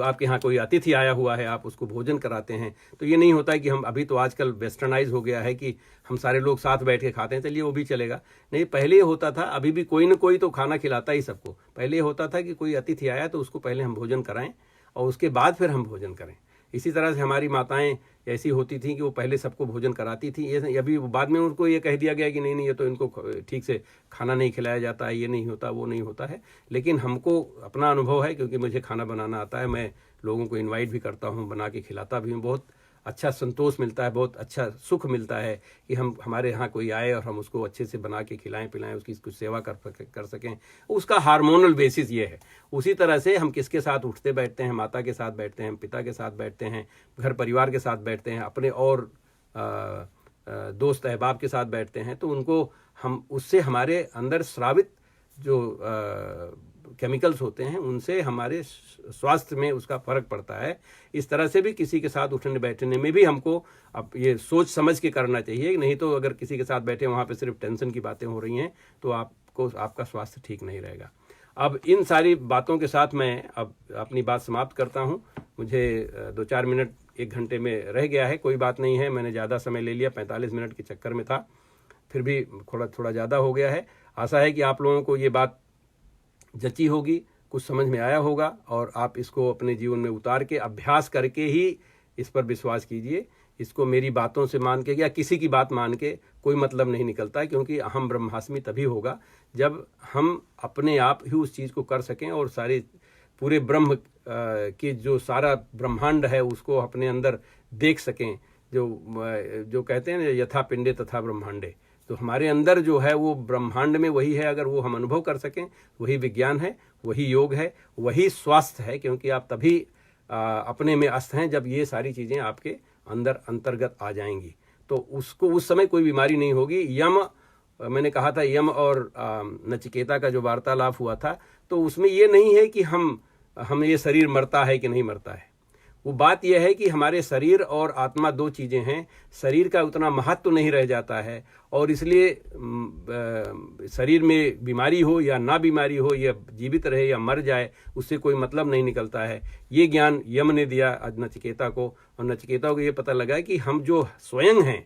Speaker 1: आपके यहाँ कोई अतिथि आया हुआ है, आप उसको भोजन कराते हैं, तो ये नहीं होता है कि हम, अभी तो आजकल वेस्टर्नाइज हो गया है कि हम सारे लोग साथ बैठ के खाते हैं, चलिए वो भी चलेगा। नहीं, पहले ये होता था, अभी भी कोई न कोई तो खाना खिलाता ही सबको। पहले ये होता था कि कोई अतिथि आया तो उसको पहले हम भोजन कराएं और उसके बाद फिर हम भोजन करें। इसी तरह से हमारी माताएं ऐसी होती थी कि वो पहले सबको भोजन कराती थी। ये अभी बाद में उनको ये कह दिया गया कि नहीं ये तो इनको ठीक से खाना नहीं खिलाया जाता है, ये नहीं होता, वो नहीं होता है। लेकिन हमको अपना अनुभव है, क्योंकि मुझे खाना बनाना आता है, मैं लोगों को इनवाइट भी करता हूँ, बना के खिलाता भी हूँ। बहुत अच्छा संतोष मिलता है, बहुत अच्छा सुख मिलता है कि हमारे यहाँ कोई आए और हम उसको अच्छे से बना के खिलाएं पिलाएं, उसकी कुछ सेवा कर सकें। उसका हार्मोनल बेसिस ये है। उसी तरह से हम किसके साथ उठते बैठते हैं, माता के साथ बैठते हैं, पिता के साथ बैठते हैं, घर परिवार के साथ बैठते हैं, अपने और दोस्त अहबाब के साथ बैठते हैं, तो उनको हम उससे हमारे अंदर स्रावित जो केमिकल्स होते हैं उनसे हमारे स्वास्थ्य में उसका फर्क पड़ता है। इस तरह से भी किसी के साथ उठने बैठने में भी हमको अब ये सोच समझ के करना चाहिए। नहीं तो अगर किसी के साथ बैठे वहाँ पे सिर्फ टेंशन की बातें हो रही हैं तो आपका स्वास्थ्य ठीक नहीं रहेगा। अब इन सारी बातों के साथ मैं अब अपनी बात समाप्त करता हूँ। मुझे 2-4 मिनट 1 घंटे में रह गया है, कोई बात नहीं है, मैंने ज़्यादा समय ले लिया, 45 मिनट के चक्कर में था, फिर भी थोड़ा ज़्यादा हो गया है। आशा है कि आप लोगों को ये बात जची होगी, कुछ समझ में आया होगा और आप इसको अपने जीवन में उतार के अभ्यास करके ही इस पर विश्वास कीजिए। इसको मेरी बातों से मान के या किसी की बात मान के कोई मतलब नहीं निकलता है, क्योंकि अहम ब्रह्मास्मि तभी होगा जब हम अपने आप ही उस चीज़ को कर सकें और सारे पूरे ब्रह्म की जो सारा ब्रह्मांड है उसको अपने अंदर देख सकें। जो कहते हैं यथा पिंडे तथा ब्रह्मांडे, तो हमारे अंदर जो है वो ब्रह्मांड में वही है। अगर वो हम अनुभव कर सकें, वही विज्ञान है, वही योग है, वही स्वास्थ्य है, क्योंकि आप तभी अपने में अस्त हैं जब ये सारी चीज़ें आपके अंदर अंतर्गत आ जाएंगी। तो उस समय कोई बीमारी नहीं होगी। मैंने कहा था यम और नचिकेता का जो वार्तालाप हुआ था, तो उसमें ये नहीं है कि हम ये शरीर मरता है कि नहीं मरता है। वो बात यह है कि हमारे शरीर और आत्मा 2 चीज़ें हैं। शरीर का उतना महत्व तो नहीं रह जाता है और इसलिए शरीर में बीमारी हो या ना बीमारी हो, या जीवित रहे या मर जाए, उससे कोई मतलब नहीं निकलता है। ये ज्ञान यम ने दिया नचिकेता को, और नचिकेता को ये पता लगा कि हम जो स्वयं हैं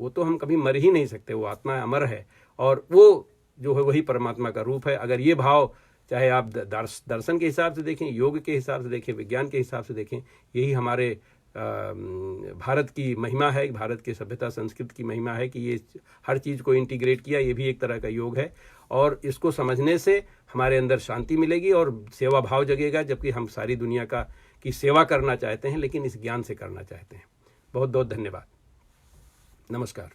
Speaker 1: वो तो हम कभी मर ही नहीं सकते, वो आत्मा अमर है और वो जो है वही परमात्मा का रूप है। अगर ये भाव, चाहे आप दर्शन के हिसाब से देखें, योग के हिसाब से देखें, विज्ञान के हिसाब से देखें, यही हमारे भारत की महिमा है, भारत की सभ्यता संस्कृति की महिमा है कि ये हर चीज़ को इंटीग्रेट किया। ये भी एक तरह का योग है और इसको समझने से हमारे अंदर शांति मिलेगी और सेवा भाव जगेगा, जबकि हम सारी दुनिया की सेवा करना चाहते हैं लेकिन इस ज्ञान से करना चाहते हैं। बहुत बहुत धन्यवाद। नमस्कार।